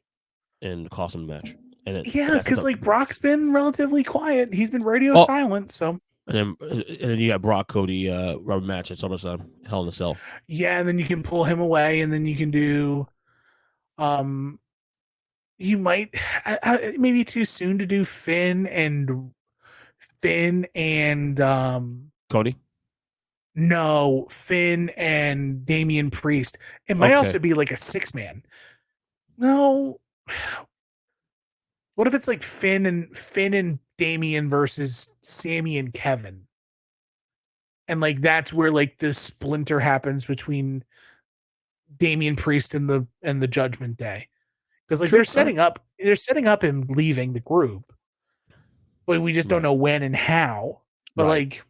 cost him the match. And because like Brock's been relatively quiet. He's been radio silent. So and then you got Brock Cody rubber match at SummerSlam, Hell in a Cell. Yeah, and then you can pull him away, and then you can do, you might maybe too soon to do Finn and Cody. No, Finn and Damian Priest. It might also be like a 6-man. No. What if it's like Finn and Damian versus Sammy and Kevin? And like that's where like this splinter happens between Damian Priest and the Judgment Day. Because like they're setting up him leaving the group. But we just don't know when and how. But like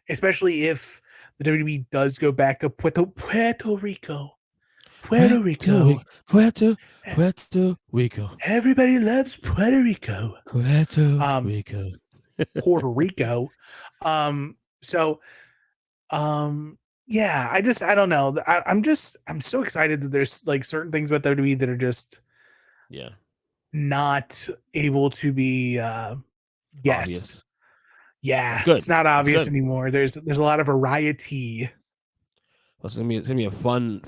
especially if the WWE does go back to Puerto Rico. Puerto Rico. Everybody loves Puerto Rico. Puerto Rico. Puerto Rico. Yeah, I don't know. I'm so excited that there's like certain things about WWE that are just not able to be guessed. Obvious. Yeah, it's not obvious anymore. There's a lot of variety. Well, it's gonna be a fun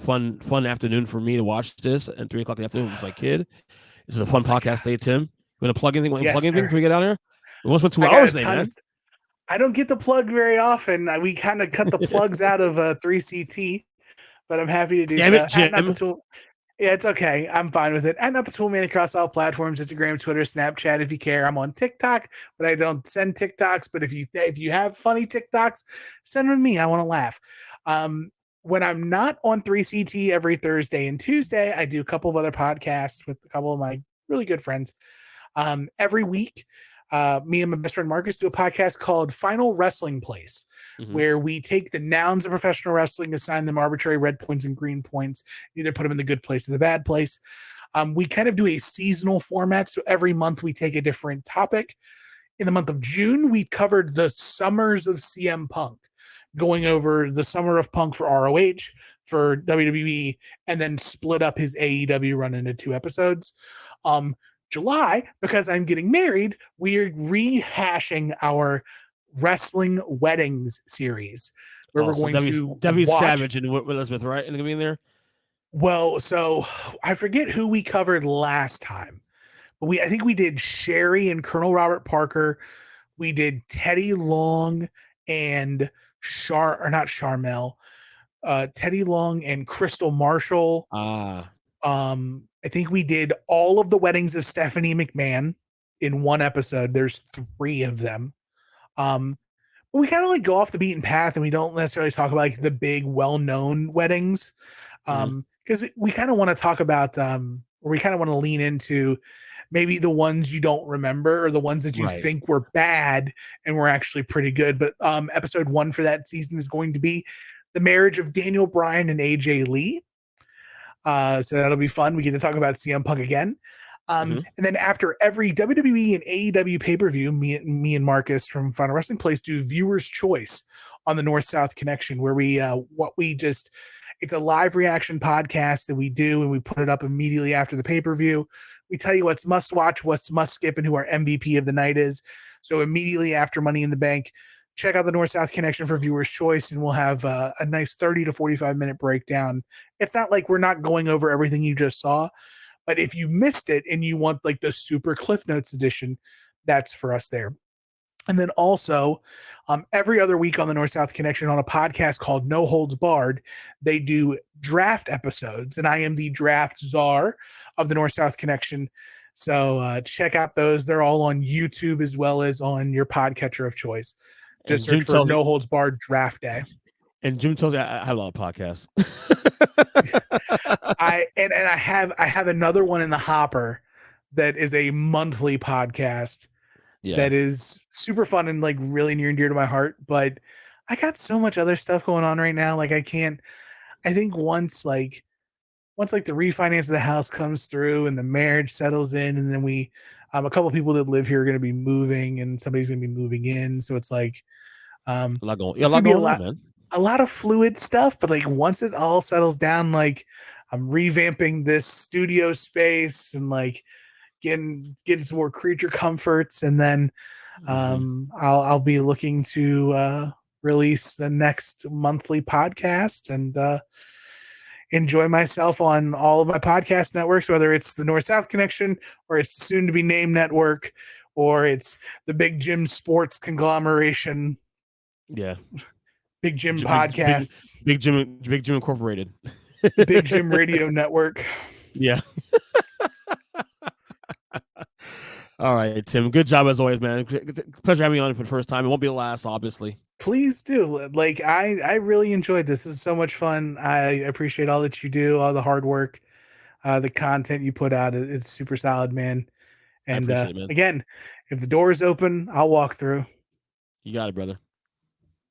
afternoon for me to watch this at 3:00 in the afternoon with my kid. This is a fun podcast day, Tim. You want to plug anything? Before we get out here? We almost went 2 hours today, man. I don't get the plug very often. We kind of cut the plugs out of 3CT, but I'm happy to do so. Yeah, it's okay. I'm fine with it. And not the Toolman across all platforms: Instagram, Twitter, Snapchat. If you care, I'm on TikTok, but I don't send TikToks. But if you have funny TikToks, send them to me. I want to laugh. When I'm not on 3CT every Thursday and Tuesday, I do a couple of other podcasts with a couple of my really good friends. Every week, me and my best friend Marcus do a podcast called Final Wrestling Place, where we take the nouns of professional wrestling, assign them arbitrary red points and green points, either put them in the good place or the bad place. We kind of do a seasonal format. So every month we take a different topic. In the month of June, we covered the summers of CM Punk, going over the summer of Punk for ROH, for WWE, and then split up his AEW run into 2 episodes. July, because I'm getting married, we're rehashing our wrestling weddings series, where we're going to Debbie Savage and Elizabeth, right? And gonna be in there. Well, so I forget who we covered last time, but I think we did Sherry and Colonel Robert Parker. We did Teddy Long and not Charmel, Teddy Long and Crystal Marshall. I think we did all of the weddings of Stephanie McMahon in one episode. There's 3 of them. But we kind of like go off the beaten path and we don't necessarily talk about like the big well-known weddings. Because we kind of want to talk about or we kind of want to lean into maybe the ones you don't remember or the ones that you think were bad and were actually pretty good. But episode 1 for that season is going to be the marriage of Daniel Bryan and AJ Lee. So that'll be fun. We get to talk about CM Punk again. And then after every WWE and AEW pay-per-view, me and Marcus from Final Wrestling Place do Viewer's Choice on the North-South Connection, where it's a live reaction podcast that we do, and we put it up immediately after the pay-per-view. We tell you what's must watch, what's must skip, and who our MVP of the night is. So immediately after Money in the Bank, check out the North-South Connection for Viewer's Choice, and we'll have a nice 30 to 45-minute breakdown. It's not like we're not going over everything you just saw, but if you missed it and you want like the super Cliff Notes edition, that's for us there. And then also, every other week on the North-South Connection on a podcast called No Holds Barred, they do draft episodes, and I am the draft czar of the North-South Connection. So check out those. They're all on YouTube as well as on your podcatcher of choice. Just search for No Holds Barred Draft Day. And Jim tells me I have a lot of podcasts. I have another one in the hopper that is a monthly podcast that is super fun and like really near and dear to my heart. But I got so much other stuff going on right now. Like I think once the refinance of the house comes through and the marriage settles in, and then we a couple of people that live here are going to be moving and somebody's going to be moving in. So it's like a lot going on, man. A lot of fluid stuff, but like once it all settles down, like I'm revamping this studio space and like getting some more creature comforts, and then I'll be looking to release the next monthly podcast and enjoy myself on all of my podcast networks, whether it's the North-South Connection or it's the soon to be named network or it's the Big Jim Sports conglomeration. Yeah. Big Jim podcasts. Big Jim Incorporated. Big Jim Radio Network. Yeah. All right, Tim. Good job as always, man. Pleasure having you on for the first time. It won't be the last, obviously. Please do. Like I really enjoyed this. This is so much fun. I appreciate all that you do, all the hard work, the content you put out. It's super solid, man. And it, man. Again, if the door is open, I'll walk through. You got it, brother.